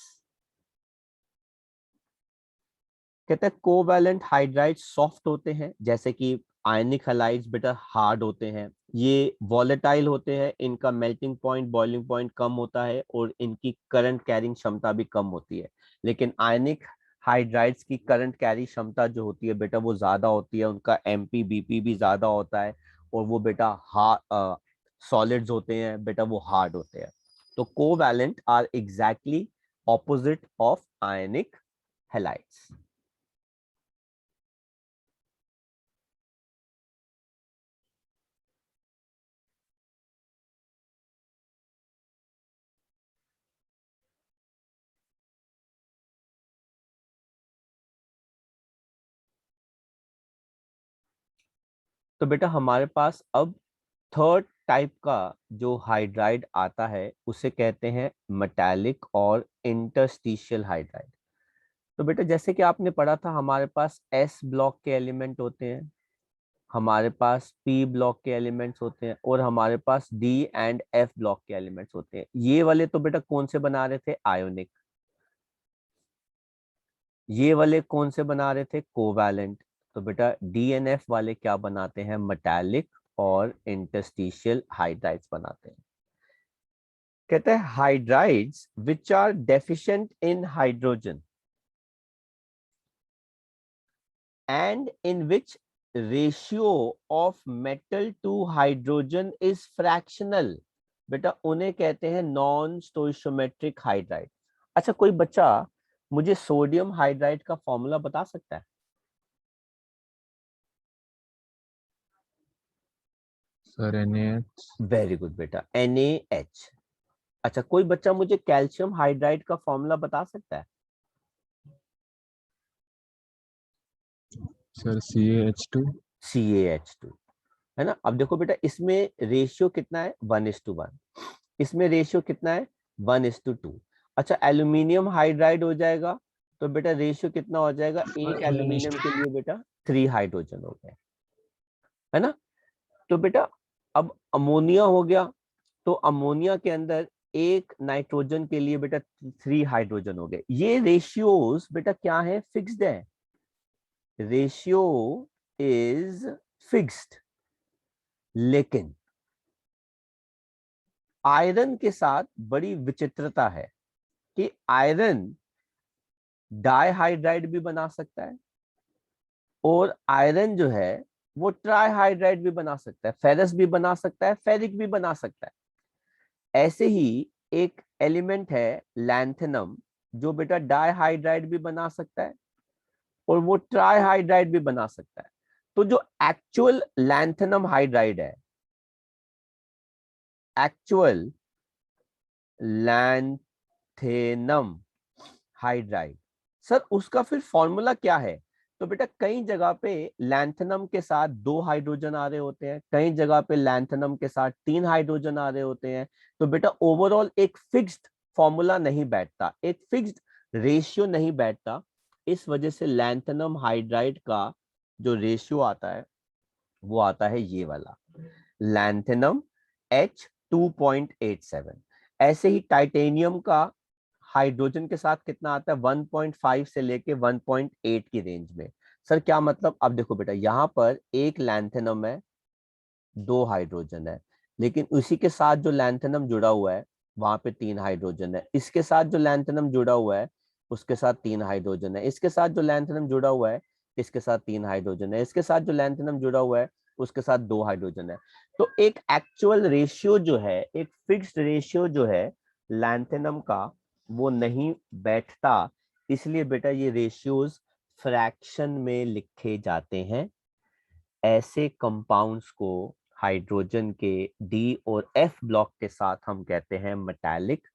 कहते हैं कोवैलेंट हाइड्राइड सॉफ्ट होते हैं, जैसे कि आयनिक हैलाइड्स बेटा हार्ड होते हैं। ये वॉलेटाइल होते हैं, इनका मेल्टिंग पॉइंट, बॉइलिंग पॉइंट कम होता है, और इनकी करंट कैरिंग क्षमता भी कम होती है। लेकिन आयनिक हाइड्राइड्स की करंट कैरी क्षमता जो होती है बेटा वो ज्यादा होती है, उनका MP BP भी ज्यादा होता है। और वो बेटा सॉलिड्स होते हैं बेटा, वो हार्ड होते हैं। तो covalent are exactly opposite of ionic halides. तो बेटा हमारे पास अब थर्ड टाइप का जो हाइड्राइड आता है उसे कहते हैं मेटालिक और इंटरस्टिशियल हाइड्राइड। तो बेटा जैसे कि आपने पढ़ा था, हमारे पास S ब्लॉक के एलिमेंट होते हैं, हमारे पास P ब्लॉक के एलिमेंट्स होते हैं, और हमारे पास D एंड F ब्लॉक के एलिमेंट्स होते हैं। ये वाले तो बेटा कौन से बना रहे थे? आयोनिक। ये वाले कौन से बना रहे थे? कोवैलेंट। तो बेटा डीएनएफ वाले क्या बनाते हैं, मेटालिक और इंटरस्टिशियल हाइड्राइड्स बनाते हैं। कहते हैं hydrides which are deficient in hydrogen and in which ratio of metal to hydrogen is fractional, बेटा उन्हें कहते हैं नॉन स्टोइशियोमेट्रिक हाइड्राइड। अच्छा, कोई बच्चा मुझे सोडियम हाइड्राइड का फॉर्मूला बता सकता है? Sir NaH। वेरी गुड बेटा, NaH। अच्छा, कोई बच्चा मुझे कैल्शियम हाइड्राइड का फॉर्मूला बता सकता है? Sir CaH2। CaH2, है ना। अब देखो बेटा, इसमें रेशियो कितना है, 1:1। इसमें रेशियो कितना है, 1:2। अच्छा, एल्यूमिनियम हाइड्राइड हो जाएगा तो बेटा रेशियो कितना हो जाएगा, एक एल्यूमिनियम के लिए बेटा 3 हाइड्रोजन हो गए, है ना। तो बेटा अब अमोनिया हो गया, तो अमोनिया के अंदर एक नाइट्रोजन के लिए बेटा 3 हाइड्रोजन हो गए। ये रेशियोज बेटा क्या है, फिक्स्ड है। Ratio is fixed. लेकिन आयरन के साथ बड़ी विचित्रता है कि आयरन डाइहाइड्राइड भी बना सकता है और आयरन जो है वो ट्राइहाइड्राइड भी बना सकता है, फेरस भी बना सकता है, फेरिक भी बना सकता है। ऐसे ही एक एलिमेंट है लैंथेनम, जो बेटा डाइहाइड्राइड भी बना सकता है और वो ट्राइहाइड्राइड भी बना सकता है। तो जो एक्चुअल लैंथेनम हाइड्राइड है, एक्चुअल लैंथेनम हाइड्राइड, सर उसका फिर फॉर्मूला क्या है? तो बेटा कई जगह पे लैंथेनम के साथ 2 हाइड्रोजन आ रहे होते हैं, कई जगह पे लैंथेनम के साथ 3 हाइड्रोजन आ रहे होते हैं। तो बेटा ओवरऑल एक फिक्स्ड फॉर्मूला नहीं बैठता, एक फिक्स्ड रेशियो नहीं बैठता। इस वजह से लैंथेनम हाइड्राइड का जो रेशियो आता है वो आता है ये वाला, लैंथेनम H2.87। ऐसे ही टाइटेनियम का हाइड्रोजन के साथ कितना आता है, 1.5 से लेके 1.8 की रेंज में। सर क्या मतलब? अब देखो बेटा, यहाँ पर एक लैंथेनम है, 2 हाइड्रोजन है, लेकिन उसी के साथ जो लैंथेनम जुड़ा हुआ है वहां पे 3 हाइड्रोजन है। इसके साथ जो लैंथेनम जुड़ा हुआ है उसके साथ 3 हाइड्रोजन है। इसके साथ जो लैंथेनम जुड़ा हुआ है इसके साथ 3 हाइड्रोजन है। इसके साथ जो लैंथेनम जुड़ा हुआ है उसके साथ 2 हाइड्रोजन है। तो एक एक्चुअल रेशियो जो है, एक फिक्स्ड रेशियो जो है लैंथेनम का, वो नहीं बैठता। इसलिए बेटा ये रेशियोज फ्रैक्शन में लिखे जाते हैं। ऐसे कंपाउंड्स को हाइड्रोजन के डी और एफ ब्लॉक के साथ हम कहते हैं मेटालिक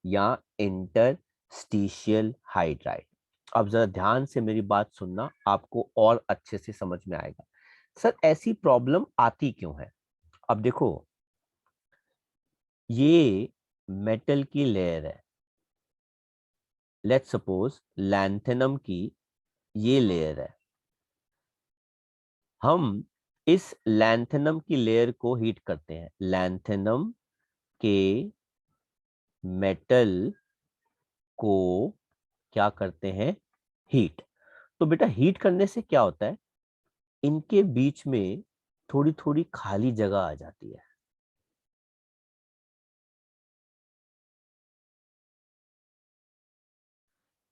या इंटरस्टिशियल हाइड्राइड। अब जरा ध्यान से मेरी बात सुनना, आपको और अच्छे से समझ में आएगा। सर ऐसी प्रॉब्लम आती क्यों है? अब देखो, ये मेटल की लेयर है, लेट्स सपोज लैंथेनम की ये लेयर है। हम इस लैंथेनम की लेयर को हीट करते हैं, लैंथेनम के मेटल को क्या करते हैं, हीट। तो बेटा हीट करने से क्या होता है, इनके बीच में थोड़ी थोड़ी खाली जगह आ जाती है।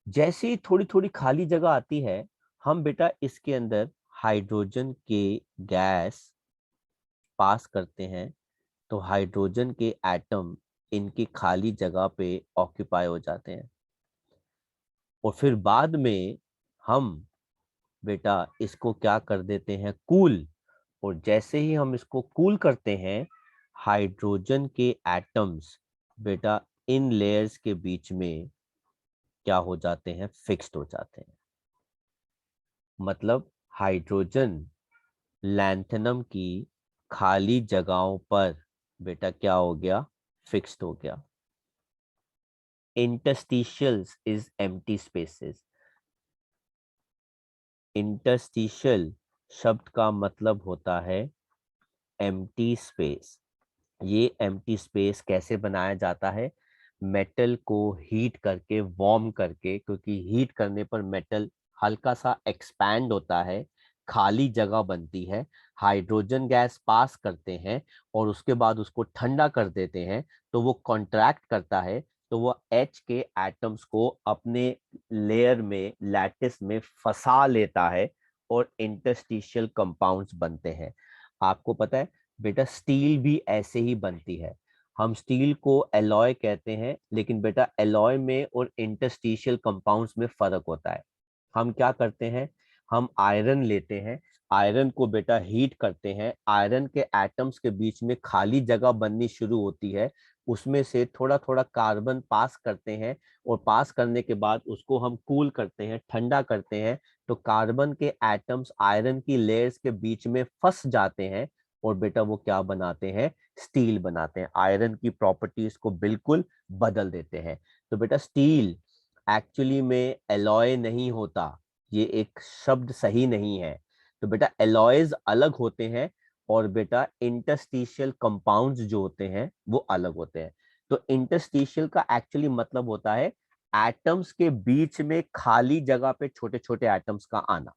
जैसे ही थोड़ी थोड़ी खाली जगह आती है, हम बेटा इसके अंदर हाइड्रोजन के गैस पास करते हैं, तो हाइड्रोजन के एटम इनकी खाली जगह पे ऑक्यूपाई हो जाते हैं। और फिर बाद में हम बेटा इसको क्या कर देते हैं, कूल। और जैसे ही हम इसको कूल करते हैं, हाइड्रोजन के एटम्स बेटा इन लेयर्स के बीच में क्या हो जाते हैं, फिक्स्ड हो जाते हैं। मतलब हाइड्रोजन लैंथेनम की खाली जगहों पर बेटा क्या हो गया, फिक्स्ड हो गया। interstitials is empty spaces. Interstitial शब्द का मतलब होता है एम्प्टी स्पेस। ये एम्प्टी स्पेस कैसे बनाया जाता है, मेटल को हीट करके, वार्म करके, क्योंकि हीट करने पर मेटल हल्का सा एक्सपैंड होता है, खाली जगह बनती है, हाइड्रोजन गैस पास करते हैं और उसके बाद उसको ठंडा कर देते हैं, तो वो कॉन्ट्रैक्ट करता है, तो वो H के एटम्स को अपने लेयर में, लैटिस में फंसा लेता है और इंटरस्टिशियल कंपाउंड्स बनते हैं। आपको पता है बेटा स्टील भी ऐसे ही बनती है। हम स्टील को एलॉय कहते हैं, लेकिन बेटा एलॉय में और इंटरस्टिशियल कंपाउंड्स में फर्क होता है। हम क्या करते हैं, हम आयरन लेते हैं, आयरन को बेटा हीट करते हैं, आयरन के एटम्स के बीच में खाली जगह बननी शुरू होती है, उसमें से थोड़ा थोड़ा कार्बन पास करते हैं और पास करने के बाद उसको हम कूल करते हैं, ठंडा करते हैं, तो कार्बन के एटम्स आयरन की लेयर्स के बीच में फंस जाते हैं और बेटा वो क्या बनाते हैं, स्टील बनाते हैं, आयरन की प्रॉपर्टीज को बिल्कुल बदल देते हैं। तो बेटा स्टील एक्चुअली में एलॉय नहीं होता, ये एक शब्द सही नहीं है। तो बेटा एलॉयज अलग होते हैं और बेटा इंटरस्टिशियल कंपाउंड्स जो होते हैं वो अलग होते हैं। तो इंटरस्टिशियल का एक्चुअली मतलब होता है एटम्स के बीच में खाली जगह पे छोटे छोटे एटम्स का आना।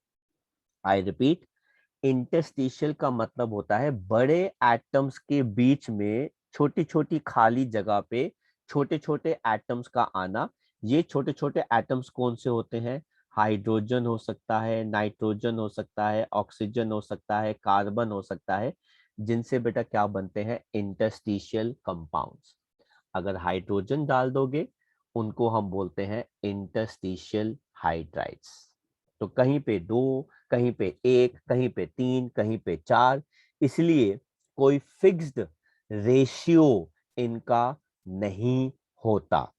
आई रिपीट, इंटरस्टिशियल का मतलब होता है बड़े एटम्स के बीच में छोटी छोटी खाली जगह पे छोटे छोटे एटम्स का आना। ये छोटे छोटे एटम्स कौन से होते हैं, हाइड्रोजन हो सकता है, नाइट्रोजन हो सकता है, ऑक्सीजन हो सकता है, कार्बन हो सकता है, जिनसे बेटा क्या बनते हैं, इंटरस्टिशियल कंपाउंड्स। अगर हाइड्रोजन डाल दोगे उनको हम बोलते हैं इंटरस्टिशियल हाइड्राइड्स। तो कहीं पे दो, कहीं पे एक, कहीं पे तीन, कहीं पे चार, इसलिए कोई फिक्स्ड रेशियो इनका नहीं होता।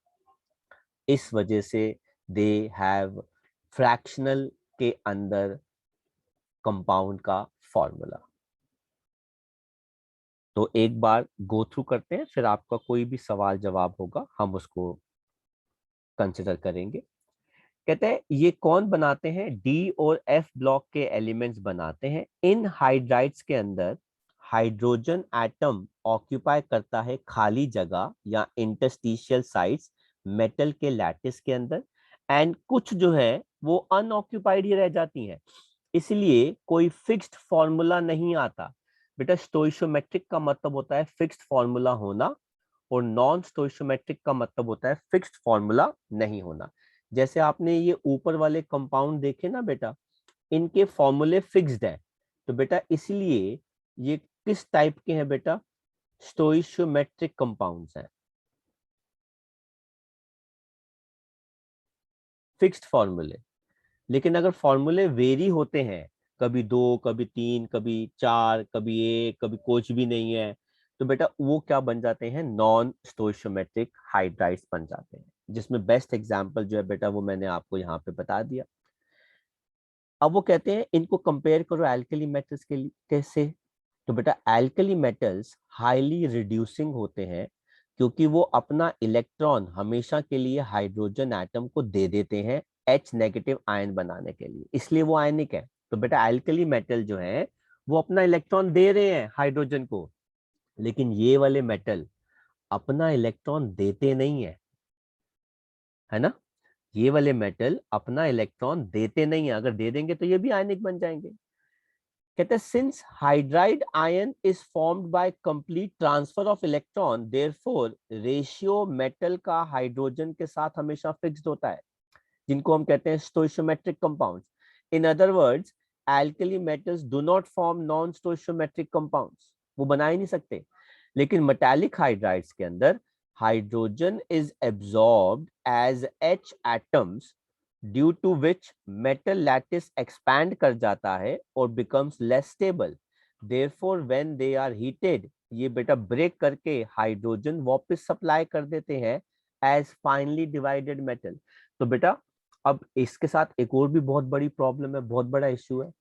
इस वजह से दे हैव फ्रैक्शनल के अंदर कंपाउंड का फॉर्मूला। तो एक बार गो थ्रू करते हैं, फिर आपका कोई भी सवाल जवाब होगा हम उसको कंसिडर करेंगे। कहते हैं ये कौन बनाते हैं, डी और एफ ब्लॉक के एलिमेंट्स बनाते हैं। इन हाइड्राइड्स के अंदर हाइड्रोजन एटम ऑक्यूपाई करता है खाली जगह या इंटरस्टिशियल साइट्स मेटल के लैटिस के अंदर, एंड कुछ जो है वो अनऑक्यूपाइड ही रह जाती हैं। इसलिए कोई फिक्स्ड फॉर्मूला नहीं आता। बेटा स्टोइशियोमेट्रिक का मतलब होता है फिक्स्ड फॉर्मूला होना, और नॉन स्टोइशियोमेट्रिक का मतलब होता है फिक्स्ड फॉर्मूला नहीं होना। जैसे आपने ये ऊपर वाले कंपाउंड देखे ना बेटा, इनके फॉर्मूले फिक्स्ड है, तो बेटा इसलिए ये किस टाइप के हैं बेटा, स्टोइशियोमेट्रिक कंपाउंड्स हैं, फिक्स्ड फॉर्मूले। लेकिन अगर फॉर्मूले वेरी होते हैं, कभी दो, कभी तीन, कभी चार, कभी एक, कभी कुछ भी नहीं है, तो बेटा वो क्या बन जाते हैं, नॉन स्टोइशियोमेट्रिक हाइड्राइड्स बन जाते हैं, जिसमें बेस्ट एग्जांपल जो है बेटा वो मैंने आपको यहाँ पे बता दिया। अब वो कहते हैं इनको कंपेयर करो एल्कली मेटल्स के लिए, कैसे? तो बेटा एल्कली मेटल्स हाईली रिड्यूसिंग होते हैं, क्योंकि वो अपना इलेक्ट्रॉन हमेशा के लिए हाइड्रोजन एटम को दे देते हैं H नेगेटिव आयन बनाने के लिए, इसलिए वो आयनिक है। तो बेटा एल्कली मेटल जो है वो अपना इलेक्ट्रॉन दे रहे हैं हाइड्रोजन को, लेकिन ये वाले मेटल अपना इलेक्ट्रॉन देते नहीं है ना? ये वाले मेटल अपना इलेक्ट्रॉन देते नहीं है, अगर दे देंगे तो ये भी आयनिक बन जाएंगे। कहते हैं since hydride ion is formed by complete transfer of electron, therefore ratio metal का हाइड्रोजन के साथ हमेशा फिक्स्ड होता है, जिनको हम कहते हैं स्टोइशियोमेट्रिक compounds. In other words, alkali metals do not form non स्टोइशियोमेट्रिक compounds, वो बना ही नहीं सकते। लेकिन मेटालिक हाइड्राइड्स के अंदर hydrogen is absorbed as H atoms, due to which metal lattice expand कर जाता है और becomes less stable. Therefore when they are heated, ये बेटा ब्रेक करके हाइड्रोजन वापस सप्लाई कर देते हैं एज फाइनली डिवाइडेड मेटल। तो बेटा अब इसके साथ एक और भी बहुत बड़ी प्रॉब्लम है, बहुत बड़ा इश्यू है।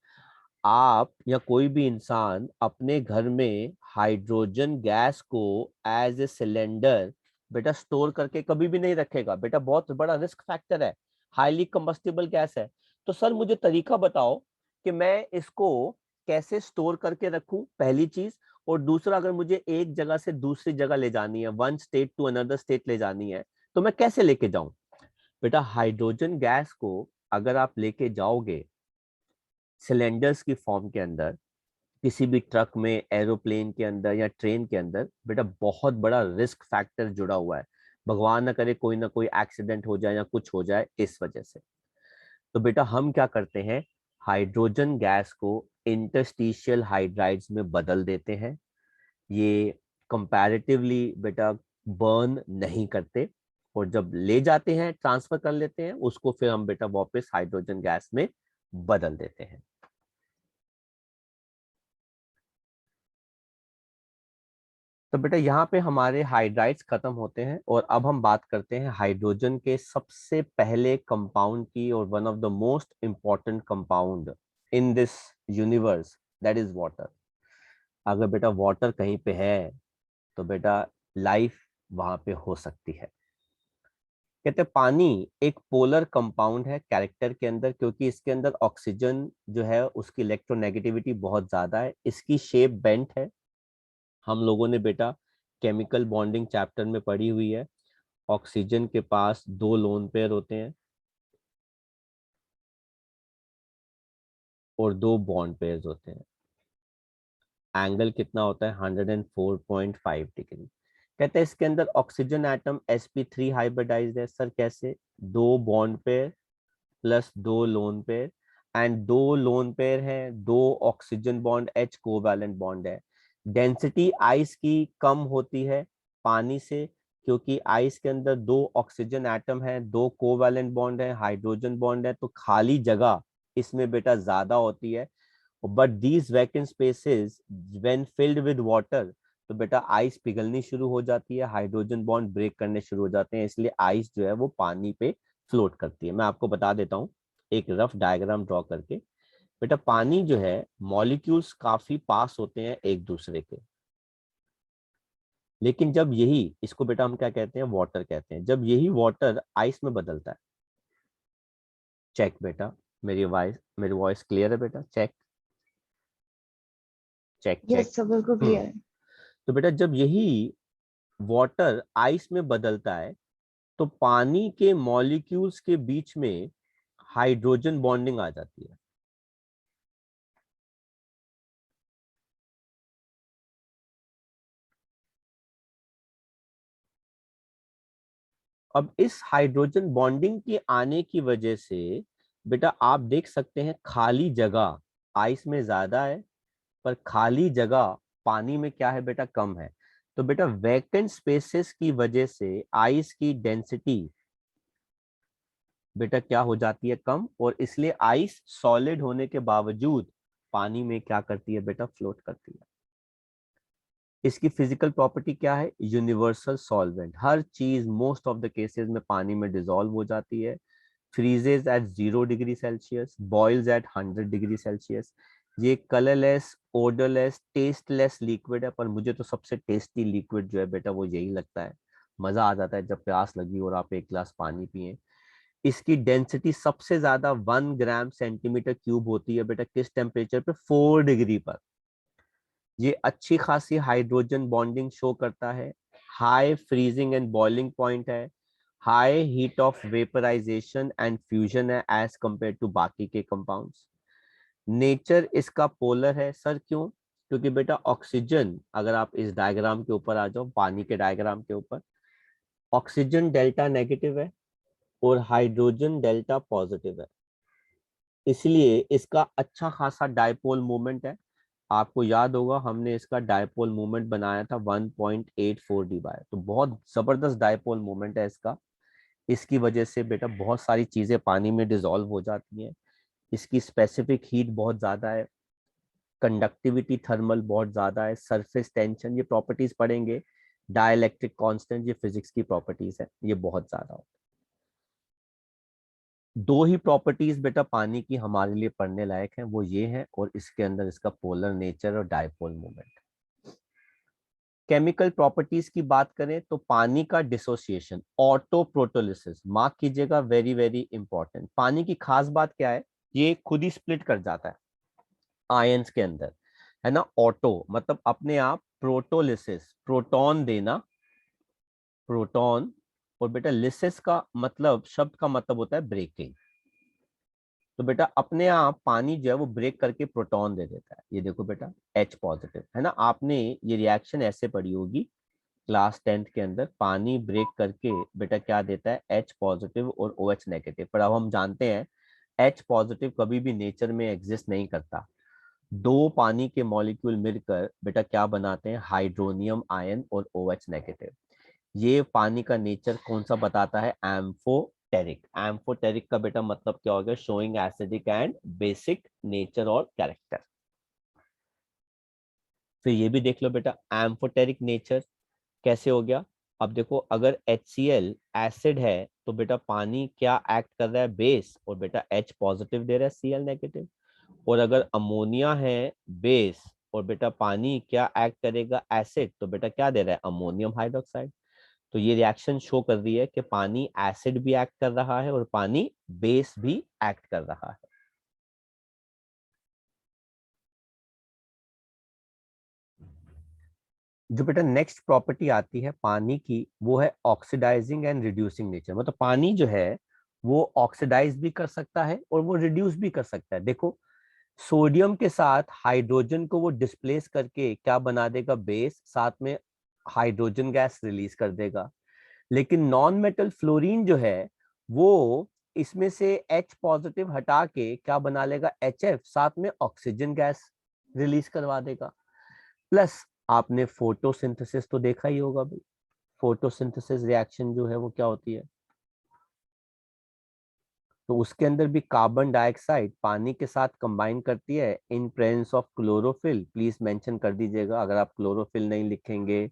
आप या कोई भी इंसान अपने घर में हाइड्रोजन गैस को एज ए सिलेंडर बेटा स्टोर करके कभी भी नहीं रखेगा, बेटा बहुत बड़ा रिस्क फैक्टर है, हाईली कंबस्टिबल गैस है। तो सर मुझे तरीका बताओ कि मैं इसको कैसे स्टोर करके रखूं, पहली चीज। और दूसरा, अगर मुझे एक जगह से दूसरी जगह ले जानी है, one state to another state ले जानी है, तो मैं कैसे लेके जाऊं? बेटा हाइड्रोजन गैस को अगर आप लेके जाओगे सिलेंडर्स की फॉर्म के अंदर, किसी भी ट्रक में, एरोप्लेन के अंदर या ट्रेन के अंदर बेटा बहुत बड़ा रिस्क फैक्टर जुड़ा हुआ है। भगवान ना करे कोई ना कोई एक्सीडेंट हो जाए या कुछ हो जाए इस वजह से। तो बेटा हम क्या करते हैं, हाइड्रोजन गैस को इंटरस्टिशियल हाइड्राइड्स में बदल देते हैं। ये कंपैरेटिवली बेटा बर्न नहीं करते, और जब ले जाते हैं ट्रांसफर कर लेते हैं उसको, फिर हम बेटा वापस हाइड्रोजन गैस में बदल देते हैं। तो बेटा यहाँ पे हमारे हाइड्राइड्स खत्म होते हैं, और अब हम बात करते हैं हाइड्रोजन के सबसे पहले कंपाउंड की, और one of the most important compound in this universe, that is water. अगर बेटा वाटर कहीं पे है तो बेटा लाइफ वहां पे हो सकती है। कहते हैं पानी एक पोलर कंपाउंड है कैरेक्टर के अंदर, क्योंकि इसके अंदर ऑक्सीजन जो है उसकी इलेक्ट्रोनेगेटिविटी बहुत ज्यादा है, इसकी शेप बेंट है। हम लोगों ने बेटा केमिकल बॉन्डिंग चैप्टर में पढ़ी हुई है। ऑक्सीजन के पास 2 लोन पेयर होते हैं और 2 बॉन्ड पेयर्स होते हैं। एंगल कितना होता है, 104.5 डिग्री। कहते हैं इसके अंदर ऑक्सीजन एटम sp3 हाइब्रिडाइज्ड है। सर कैसे? 2 bond pair plus 2 lone pair, and 2 lone pair है, 2 oxygen bond H covalent bond है। डेंसिटी आइस की कम होती है पानी से, क्योंकि आइस के अंदर 2 ऑक्सीजन एटम है, 2 कोवैलेंट बॉन्ड है, हाइड्रोजन बॉन्ड है, तो खाली जगह इसमें बेटा ज्यादा होती है। But these vacant spaces when filled with water, तो बेटा आइस पिघलनी शुरू हो जाती है, हाइड्रोजन बॉन्ड ब्रेक करने शुरू हो जाते हैं, इसलिए आइस जो है वो पानी पे फ्लोट करती है। मैं आपको बता देता हूँ एक रफ डायग्राम ड्रॉ करके। बेटा पानी जो है, मॉलिक्यूल्स काफी पास होते हैं एक दूसरे के, लेकिन जब यही, इसको बेटा हम क्या कहते हैं, वाटर कहते हैं, जब यही वाटर आइस में बदलता है, चेक बेटा, मेरी वॉइस क्लियर है बेटा? Check check check. Yes sir, बिल्कुल क्लियर है। तो बेटा जब यही वाटर आइस में बदलता है, तो पानी के मॉलिक्यूल्स के बीच में हाइड्रोजन बॉन्डिंग आ जाती है। अब इस हाइड्रोजन बॉन्डिंग के आने की वजह से बेटा आप देख सकते हैं खाली जगह आइस में ज्यादा है, पर खाली जगह पानी में क्या है बेटा, कम है। तो बेटा वैकेंट स्पेसेस की वजह से आइस की डेंसिटी बेटा क्या हो जाती है, कम, और इसलिए आइस सॉलिड होने के बावजूद पानी में क्या करती है बेटा, फ्लोट करती है। इसकी फिजिकल प्रॉपर्टी क्या है, यूनिवर्सल सॉल्वेंट। हर चीज मोस्ट ऑफ द केसेस में पानी में डिसॉल्व हो जाती है। Freezes at 0 degree Celsius, boils at 100 degree Celsius. ये कलरलेस, ओडरलेस, टेस्टलेस लिक्विड है, पर मुझे तो सबसे टेस्टी लिक्विड जो है बेटा वो यही लगता है। मजा आ जाता है जब प्यास लगी और आप एक गिलास पानी पिए। इसकी डेंसिटी सबसे ज्यादा 1 ग्राम सेंटीमीटर क्यूब होती है बेटा, किस टेम्परेचर पे, 4 डिग्री पर। ये अच्छी खासी हाइड्रोजन बॉन्डिंग शो करता है, high freezing and boiling point है, high heat of vaporisation and fusion है एज कंपेयर टू बाकी के कंपाउंड्स। नेचर इसका पोलर है। सर क्यों? क्योंकि बेटा ऑक्सीजन, अगर आप इस डायग्राम के ऊपर आ जाओ, पानी के डायग्राम के ऊपर, ऑक्सीजन डेल्टा नेगेटिव है और हाइड्रोजन डेल्टा पॉजिटिव है, इसलिए इसका अच्छा खासा डायपोल मोमेंट है। आपको याद होगा हमने इसका डायपोल मोमेंट बनाया था 1.84 डी बाय, तो बहुत जबरदस्त डायपोल मोमेंट है इसका। इसकी वजह से बेटा बहुत सारी चीजें पानी में डिसॉल्व हो जाती हैं। इसकी स्पेसिफिक हीट बहुत ज्यादा है, कंडक्टिविटी थर्मल बहुत ज्यादा है, सरफेस टेंशन, ये प्रॉपर्टीज पढ़ेंगे। डाइलेक्ट्रिक कांस्टेंट, ये फिजिक्स की प्रॉपर्टीज है, ये बहुत ज्यादा होता है। दो ही प्रॉपर्टीज बेटा पानी की हमारे लिए पढ़ने लायक हैं, वो ये है, और इसके अंदर इसका पोलर नेचर और डायपोल मोमेंट। केमिकल प्रॉपर्टीज की बात करें तो पानी का डिसोसिएशन, ऑटो प्रोटोलिसिस, मार्क कीजिएगा, वेरी वेरी इंपॉर्टेंट। पानी की खास बात क्या है, ये खुद ही स्प्लिट कर जाता है आयंस के अंदर, है ना। ऑटो मतलब अपने आप, प्रोटोलिसिस प्रोटॉन देना, प्रोटॉन, और बेटा लिसिस का मतलब, शब्द का मतलब होता है ब्रेकिंग। तो बेटा अपने आप पानी जो है वो ब्रेक करके प्रोटॉन दे देता है। ये देखो बेटा H पॉजिटिव है ना, आपने ये रिएक्शन ऐसे पढ़ी होगी क्लास 10th के अंदर, पानी ब्रेक करके बेटा क्या देता है, H पॉजिटिव और OH नेगेटिव। पर अब हम जानते हैं H पॉजिटिव कभी भी नेचर में एग्जिस्ट नहीं करता। दो पानी के मॉलिक्यूल मिलकर बेटा क्या बनाते हैं, हाइड्रोनियम आयन और OH नेगेटिव। ये पानी का नेचर कौन सा बताता है, एम्फोटेरिक। एम्फोटेरिक का बेटा मतलब क्या हो गया, showing acidic and basic nature और कैरेक्टर। फिर ये भी देख लो बेटा एम्फोटेरिक नेचर कैसे हो गया। अब देखो अगर HCl एसिड है तो बेटा पानी क्या एक्ट कर रहा है, बेस, और बेटा H पॉजिटिव दे रहा है, Cl नेगेटिव। और अगर अमोनिया है बेस और बेटा पानी क्या एक्ट करेगा, एसिड, तो बेटा क्या दे रहा है, अमोनियम हाइड्रोक्साइड। तो ये रिएक्शन शो कर रही है कि पानी एसिड भी एक्ट कर रहा है और पानी बेस भी एक्ट कर रहा है। जो बेटा नेक्स्ट प्रॉपर्टी आती है पानी की वो है ऑक्सीडाइजिंग एंड रिड्यूसिंग नेचर। मतलब पानी जो है वो ऑक्सीडाइज भी कर सकता है और वो रिड्यूस भी कर सकता है। देखो सोडियम के साथ हाइड्रोजन को वो डिस्प्लेस करके क्या बना देगा, बेस, साथ में हाइड्रोजन गैस रिलीज कर देगा। लेकिन नॉन मेटल फ्लोरीन जो है वो इसमें से H पॉजिटिव हटा के क्या बना लेगा, HF, साथ में ऑक्सीजन गैस रिलीज करवा देगा। प्लस आपने फोटोसिंथेसिस तो देखा ही होगा भाई, फोटोसिंथेसिस रिएक्शन जो है वो क्या होती है, तो उसके अंदर भी कार्बन डाइऑक्साइड पानी के साथ कंबाइन करती है इन presence of chlorophyll. Please mention कर दीजिएगा, अगर आप क्लोरोफिल नहीं लिखेंगे,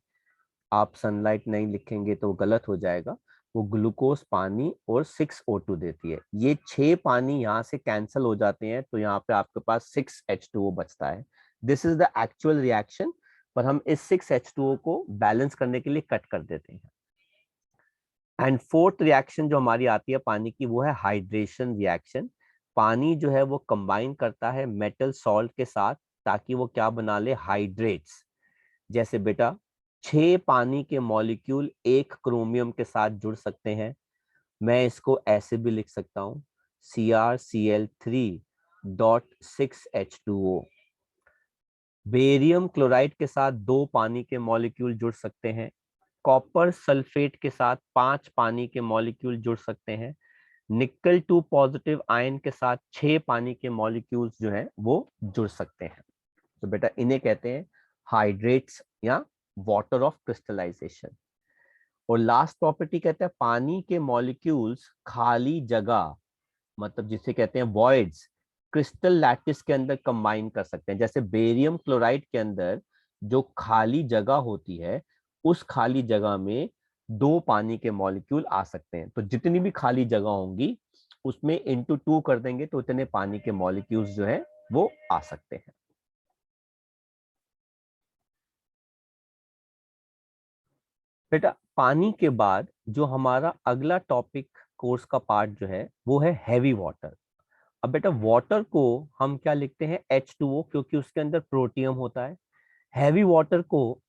आप सनलाइट नहीं लिखेंगे तो गलत हो जाएगा। वो ग्लूकोज, पानी और 6O2 देती है। ये 6 पानी यहाँ से कैंसिल हो जाते हैं तो यहाँ पे आपके पास 6H2O बचता है। This is the actual reaction, पर हम इस 6H2O को बैलेंस करने के लिए कट कर देते हैं। एंड फोर्थ रिएक्शन जो हमारी आती है पानी की वो है हाइड्रेशन रिएक्शन। पानी जो है वो कंबाइन करता है मेटल सॉल्ट के साथ ताकि वो क्या बना ले, हाइड्रेट्स। जैसे बेटा 6 पानी के मॉलिक्यूल एक क्रोमियम के साथ जुड़ सकते हैं। मैं इसको ऐसे भी लिख सकता हूं, CrCl3.6H2O। बेरियम क्लोराइड के साथ 2 पानी के मॉलिक्यूल जुड़ सकते हैं। कॉपर सल्फेट के साथ 5 पानी के मॉलिक्यूल जुड़ सकते हैं। निकल 2 पॉजिटिव आयन के साथ 6 पानी के मॉलिक्यूल्स जो हैं वो जुड़ सकते हैं। तो बेटा इन्हें कहते हैं हाइड्रेट्स या वाटर ऑफ क्रिस्टलाइजेशन। और लास्ट प्रॉपर्टी कहते हैं पानी के मॉलिक्यूल्स खाली जगह, मतलब जिसे कहते हैं वॉइड्स, क्रिस्टल लैटिस के अंदर कंबाइन कर सकते हैं। जैसे बेरियम क्लोराइड के अंदर जो खाली जगह होती है उस खाली जगह में 2 पानी के मॉलिक्यूल आ सकते हैं। तो जितनी भी खाली जगह होंगी उसमें इंटू 2 कर देंगे तो इतने पानी के मॉलिक्यूल्स जो है वो आ सकते हैं। बेटा पानी के बाद जो हमारा अगला टॉपिक कोर्स का पार्ट जो है वो है हैवी वाटर। अब बेटा वाटर को हम क्या लिखते हैं, H2O, क्योंकि उसके अंदर प्रोटियम होता है। हैवी वाटर को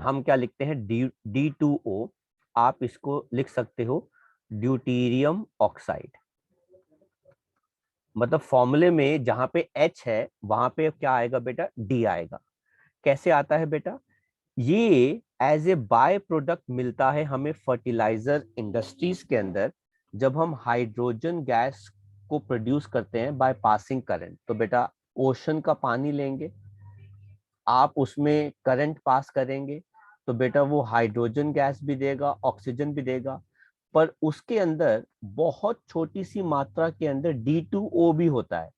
हम क्या लिखते हैं, D2O। आप इसको लिख सकते हो ड्यूटीरियम ऑक्साइड। मतलब फॉर्मूले में जहां पे H है वहां पे क्या आएगा बेटा, D आएगा। कैसे आता है बेटा, ये एज ए बाय प्रोडक्ट मिलता है हमें फर्टिलाइजर इंडस्ट्रीज के अंदर जब हम हाइड्रोजन गैस को प्रोड्यूस करते हैं बाय पासिंग करंट। तो बेटा ओशन का पानी लेंगे, आप उसमें करंट पास करेंगे तो बेटा वो हाइड्रोजन गैस भी देगा, ऑक्सीजन भी देगा, पर उसके अंदर बहुत छोटी सी मात्रा के अंदर D2O भी होता है।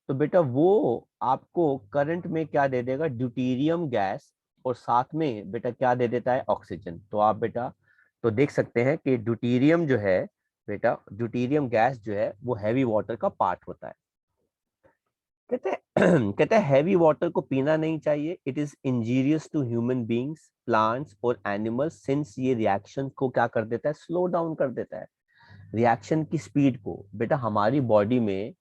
तो बेटा वो आपको करंट में क्या दे देगा, ड्यूटीरियम गैस, और साथ में बेटा क्या दे देता है, ऑक्सीजन। तो आप बेटा तो देख सकते हैं कि ड्यूटीरियम जो है बेटा, ड्यूटीरियम गैस जो है वो हैवी वाटर का पार्ट होता है। कहते हैं कहते हैं हैवी वाटर को पीना नहीं चाहिए, it is injurious to human beings, plants और एनिमल्स, सिंस ये रिएक्शन को क्या कर देता है, स्लो डाउन कर देता है, रिएक्शन की स्पीड को। बेटा हमारी बॉडी में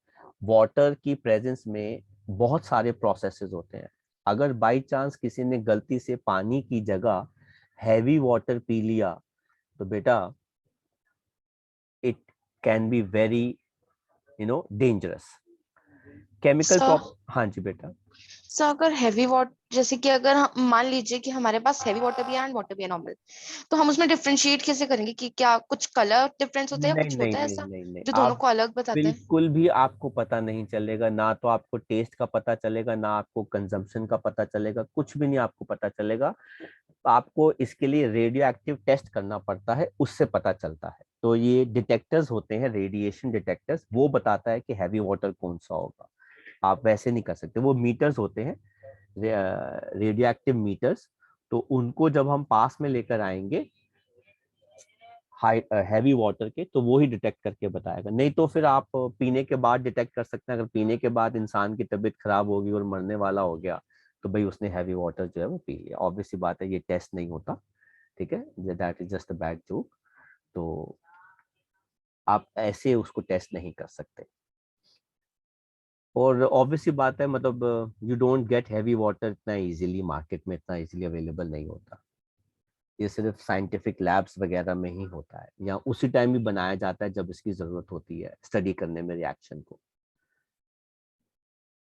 वाटर की प्रेजेंस में बहुत सारे प्रोसेसेस होते हैं। अगर बाई चांस किसी ने गलती से पानी की जगह हैवी वाटर पी लिया तो बेटा it can be very dangerous. Chemical sir हाँ जी बेटा। सर अगर हैवी वाटर, जैसे कि अगर मान लीजिए कि हमारे पास हैवी वाटर भी है एंड वाटर भी है नॉर्मल, तो हम उसमें डिफरेंशिएट कैसे करेंगे? कि क्या कुछ कलर डिफरेंस होता है या नहीं कुछ नहीं होता है नहीं ऐसा नहीं नहीं, जो दोनों आप को अलग बताते हैं? बिल्कुल भी आपको पता नहीं चलेगा, ना तो आपको टेस्ट का पता चलेगा, ना आपको कंजम्पशन का पता चलेगा, कुछ भी नहीं आपको पता चलेगा। आपको इसके लिए रेडियो एक्टिव टेस्ट करना पड़ता है, उससे पता चलता है। तो ये डिटेक्टर्स होते हैं, रेडिएशन डिटेक्टर्स, वो बताता है कि हैवी वाटर कौन सा होगा। आप वैसे नहीं कर सकते, वो मीटर्स होते हैं, रेडियो एक्टिव मीटर्स। तो उनको जब हम पास में लेकर आएंगे हाई हैवी वाटर के, तो वो ही डिटेक्ट करके बताएगा। नहीं तो फिर आप पीने के बाद डिटेक्ट कर सकते हैं। अगर पीने के बाद इंसान की तबीयत खराब होगी और मरने वाला हो गया, तो भाई उसने हैवी वाटर जो है वो पी लिया। ऑब्वियस सी बात है, ये टेस्ट नहीं होता, ठीक है, that is just a bad joke. तो आप ऐसे उसको टेस्ट नहीं कर सकते। और ऑब्वियस सी बात है, मतलब you don't get heavy water इतना इजीली, मार्केट में इतना इजीली अवेलेबल नहीं होता। ये सिर्फ साइंटिफिक लैब्स वगैरह में ही होता है, या उसी टाइम भी बनाया जाता है जब इसकी जरूरत होती है स्टडी करने में रिएक्शन को।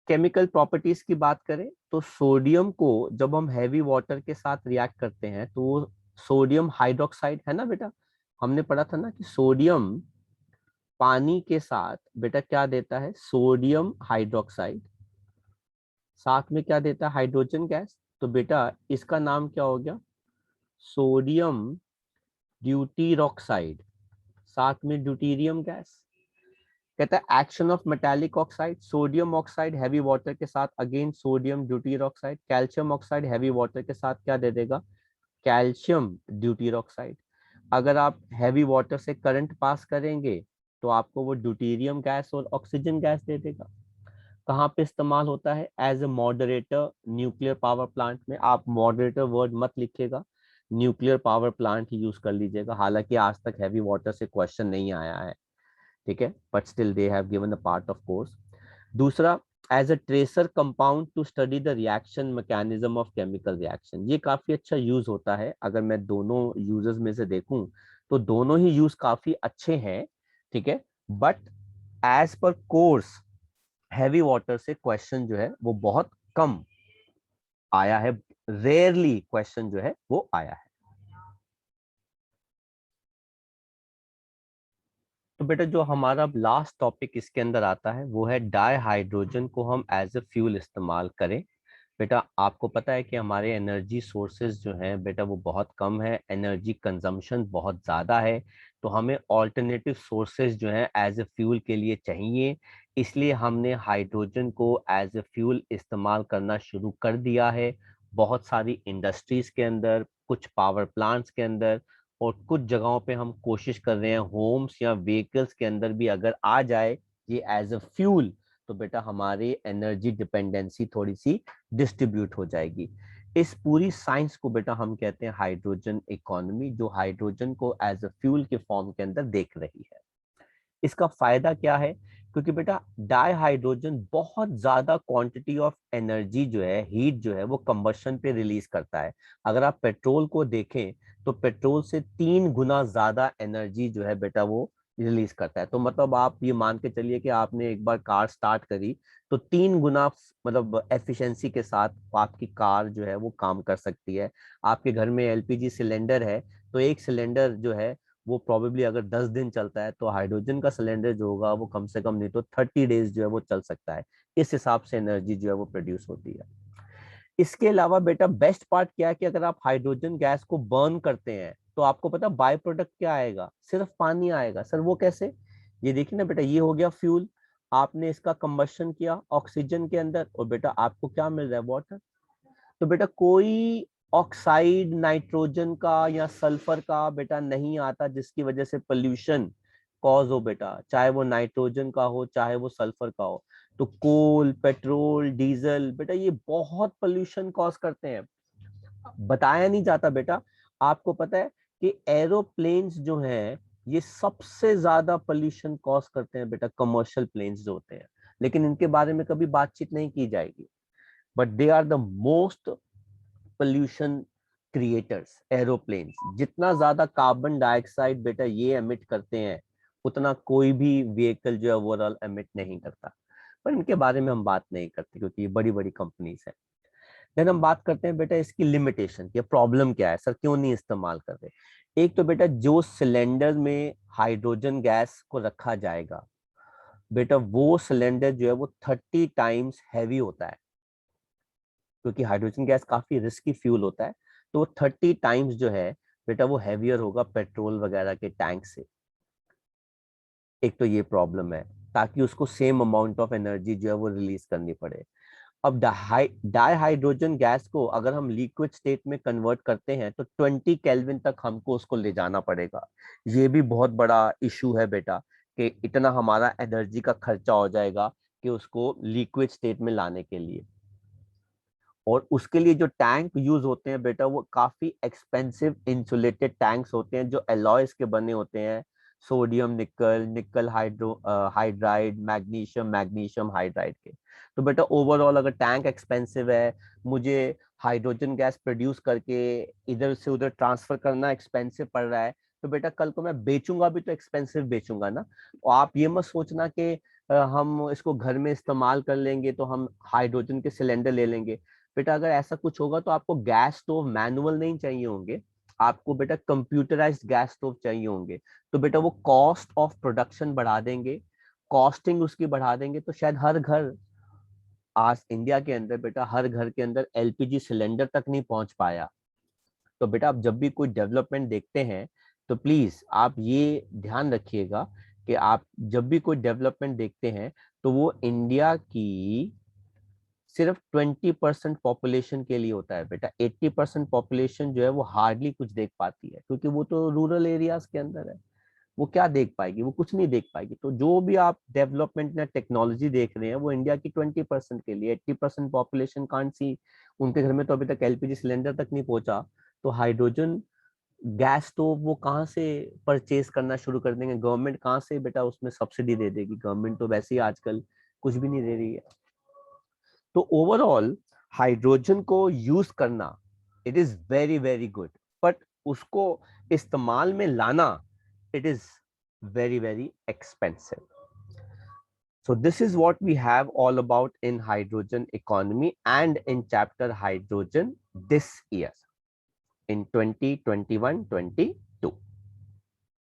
केमिकल प्रॉपर्टीज की बात करें तो सोडियम को जब हम हैवी वाटर के साथ रिएक्ट करते हैं तो वो सोडियम हाइड्रोक्साइड है ना बेटा, हमने पढ़ा था ना कि सोडियम पानी के साथ बेटा क्या देता है, सोडियम हाइड्रोक्साइड, साथ में क्या देता है, हाइड्रोजन गैस। तो बेटा इसका नाम क्या हो गया, सोडियम ड्यूटीरॉक्साइड, साथ में ड्यूटीरियम गैस। कहता है action of metallic oxide, sodium oxide heavy water के साथ again sodium deuteroxide, calcium oxide heavy water के साथ क्या दे देगा, कैल्शियम ड्यूटीरॉक्साइड। अगर आप हैवी वाटर से करंट पास करेंगे तो आपको वो ड्यूटीरियम गैस और ऑक्सीजन गैस दे देगा। कहाँ पे इस्तेमाल होता है, as a moderator nuclear power plant में। आप मॉडरेटर वर्ड मत लिखिएगा, न्यूक्लियर पावर प्लांट ही यूज कर लीजिएगा। हालांकि आज तक हैवी वाटर से क्वेश्चन नहीं आया है, ठीक है, but still they have given the part of course. दूसरा, as a tracer compound to study the reaction mechanism of chemical reaction. ये काफी अच्छा यूज होता है। अगर मैं दोनों यूजर्स में से देखूं तो दोनों ही यूज काफी अच्छे हैं, ठीक है, but as per course heavy water से क्वेश्चन जो है वो बहुत कम आया है, रेयरली क्वेश्चन जो है वो आया है। तो बेटा जो हमारा लास्ट टॉपिक इसके अंदर आता है वो है डाई हाइड्रोजन को हम एज ए फ्यूल इस्तेमाल करें। बेटा आपको पता है कि हमारे एनर्जी सोर्सेज जो हैं बेटा वो बहुत कम है, एनर्जी कंजम्पशन बहुत ज़्यादा है। तो हमें ऑल्टरनेटिव सोर्सेज जो हैं एज ए फ्यूल के लिए चाहिए। इसलिए हमने हाइड्रोजन को एज ए फ्यूल इस्तेमाल करना शुरू कर दिया है। बहुत सारी इंडस्ट्रीज के अंदर, कुछ पावर प्लांट्स के अंदर, और कुछ जगहों पे हम कोशिश कर रहे हैं होम्स या व्हीकल्स के अंदर भी अगर आ जाए ये एज अ फ्यूल, तो बेटा हमारी एनर्जी डिपेंडेंसी थोड़ी सी डिस्ट्रीब्यूट हो जाएगी। इस पूरी साइंस को बेटा हम कहते हैं हाइड्रोजन इकोनॉमी, जो हाइड्रोजन को एज अ फ्यूल के फॉर्म के अंदर देख रही है। इसका फायदा क्या है, क्योंकि बेटा डाई हाइड्रोजन बहुत ज्यादा क्वांटिटी ऑफ एनर्जी जो है, हीट जो है वो कंबशन पे रिलीज करता है। अगर आप पेट्रोल को देखें तो पेट्रोल से 3 गुना ज्यादा एनर्जी जो है बेटा वो रिलीज करता है। तो मतलब आप ये मान के चलिए कि आपने एक बार कार स्टार्ट करी तो 3 गुना मतलब एफिशिएंसी के साथ आपकी कार जो है वो काम कर सकती है। आपके घर में एलपीजी सिलेंडर है तो एक सिलेंडर जो है वो प्रोबेबली अगर 10 दिन चलता है, तो हाइड्रोजन का सिलेंडर जो होगा वो कम से कम नहीं तो 30 डेज जो है वो चल सकता है। इस हिसाब से एनर्जी जो है वो प्रोड्यूस होती है। इसके अलावा बेटा बेस्ट पार्ट क्या है कि अगर आप हाइड्रोजन गैस को बर्न करते हैं तो आपको पता बाय प्रोडक्ट क्या आएगा, सिर्फ पानी आएगा। सर वो कैसे, ये देखिए ना बेटा, ये हो गया फ्यूल, आपने इसका कंबशन किया ऑक्सीजन के अंदर और बेटा आपको क्या मिल रहा है, वाटर। तो बेटा कोई ऑक्साइड नाइट्रोजन का या सल्फर का बेटा नहीं आता जिसकी वजह से पोल्यूशन कॉज हो बेटा, चाहे वो नाइट्रोजन का हो चाहे वो सल्फर का हो। तो कोल, पेट्रोल, डीजल बेटा ये बहुत पोल्यूशन कॉज करते हैं, बताया नहीं जाता बेटा। आपको पता है कि एरोप्लेन्स जो हैं ये सबसे ज्यादा पोल्यूशन कॉज करते हैं बेटा, कमर्शियल प्लेन्स जो होते हैं, लेकिन इनके बारे में कभी बातचीत नहीं की जाएगी। But they are the most pollution creators. Aeroplanes जितना ज्यादा कार्बन डाइऑक्साइड बेटा ये एमिट करते हैं उतना कोई भी व्हीकल जो है ओवरऑल एमिट नहीं करता। पर इनके बारे में हम बात नहीं करते क्योंकि ये बड़ी बड़ी कंपनीज है। देन हम बात करते हैं बेटा इसकी लिमिटेशन की, प्रॉब्लम क्या है सर, क्यों नहीं इस्तेमाल कर रहे। एक तो बेटा जो सिलेंडर में हाइड्रोजन गैस को रखा जाएगा बेटा, वो सिलेंडर जो है वो 30 टाइम्स हैवी होता है, क्योंकि हाइड्रोजन गैस काफी रिस्की फ्यूल होता है, तो वो 30 टाइम्स जो है बेटा वो हैवियर होगा पेट्रोल वगैरह के टैंक से। एक तो ये प्रॉब्लम है, ताकि उसको सेम अमाउंट ऑफ एनर्जी जो है वो रिलीज करनी पड़े। अब डाई हाइड्रोजन गैस को अगर हम लिक्विड स्टेट में कन्वर्ट करते हैं तो 20 केल्विन तक हमको उसको ले जाना पड़ेगा। ये भी बहुत बड़ा इशू है बेटा, कि इतना हमारा एनर्जी का खर्चा हो जाएगा कि उसको लिक्विड स्टेट में लाने के लिए। और उसके लिए जो टैंक यूज होते हैं बेटा वो काफी एक्सपेंसिव इंसुलेटेड टैंक्स होते हैं, जो एलॉयज के बने होते हैं, सोडियम निकल, निकल हाइड्राइड, मैग्नीशियम, मैग्नीशियम हाइड्राइड के। तो बेटा ओवरऑल अगर टैंक एक्सपेंसिव है, मुझे हाइड्रोजन गैस प्रोड्यूस करके इधर से उधर ट्रांसफर करना एक्सपेंसिव पड़ रहा है, तो बेटा कल को मैं बेचूंगा भी तो एक्सपेंसिव बेचूंगा ना। और आप ये मत सोचना कि हम इसको घर में इस्तेमाल कर लेंगे तो हम हाइड्रोजन के सिलेंडर ले लेंगे। बेटा अगर ऐसा कुछ होगा तो आपको गैस स्टोव मैनुअल नहीं चाहिए होंगे, आपको बेटा कंप्यूटराइज्ड गैस स्टोव चाहिए होंगे। तो बेटा वो कॉस्ट ऑफ प्रोडक्शन बढ़ा देंगे, कॉस्टिंग उसकी बढ़ा देंगे, तो शायद हर घर, आज इंडिया के अंदर बेटा हर घर के अंदर एलपीजी सिलेंडर तक नहीं पहुंच पाया। तो बेटा आप जब भी कोई डेवलपमेंट देखते हैं तो प्लीज आप ये ध्यान रखिएगा कि आप जब भी कोई डेवलपमेंट देखते हैं तो वो इंडिया की सिर्फ 20% पॉपुलेशन के लिए होता है बेटा। 80% पॉपुलेशन जो है वो हार्डली कुछ देख पाती है, क्योंकि वो तो रूरल एरियाज के अंदर है, वो क्या देख पाएगी, वो कुछ नहीं देख पाएगी। तो जो भी आप डेवलपमेंट या टेक्नोलॉजी देख रहे हैं वो इंडिया की 20% के लिए। 80% पॉपुलेशन कांट सी, उनके घर में तो अभी तक एलपीजी सिलेंडर तक नहीं पहुंचा, तो हाइड्रोजन गैस स्टोव वो कहाँ से परचेज करना शुरू कर देंगे, गवर्नमेंट कहाँ से बेटा उसमें सब्सिडी दे देगी, गवर्नमेंट तो वैसे ही आजकल कुछ भी नहीं दे रही है। तो ओवरऑल हाइड्रोजन को यूज करना it is very very good, but उसको इस्तेमाल में लाना it is very very expensive. So this is what we have all about in hydrogen economy and in chapter hydrogen this year in 2021-22.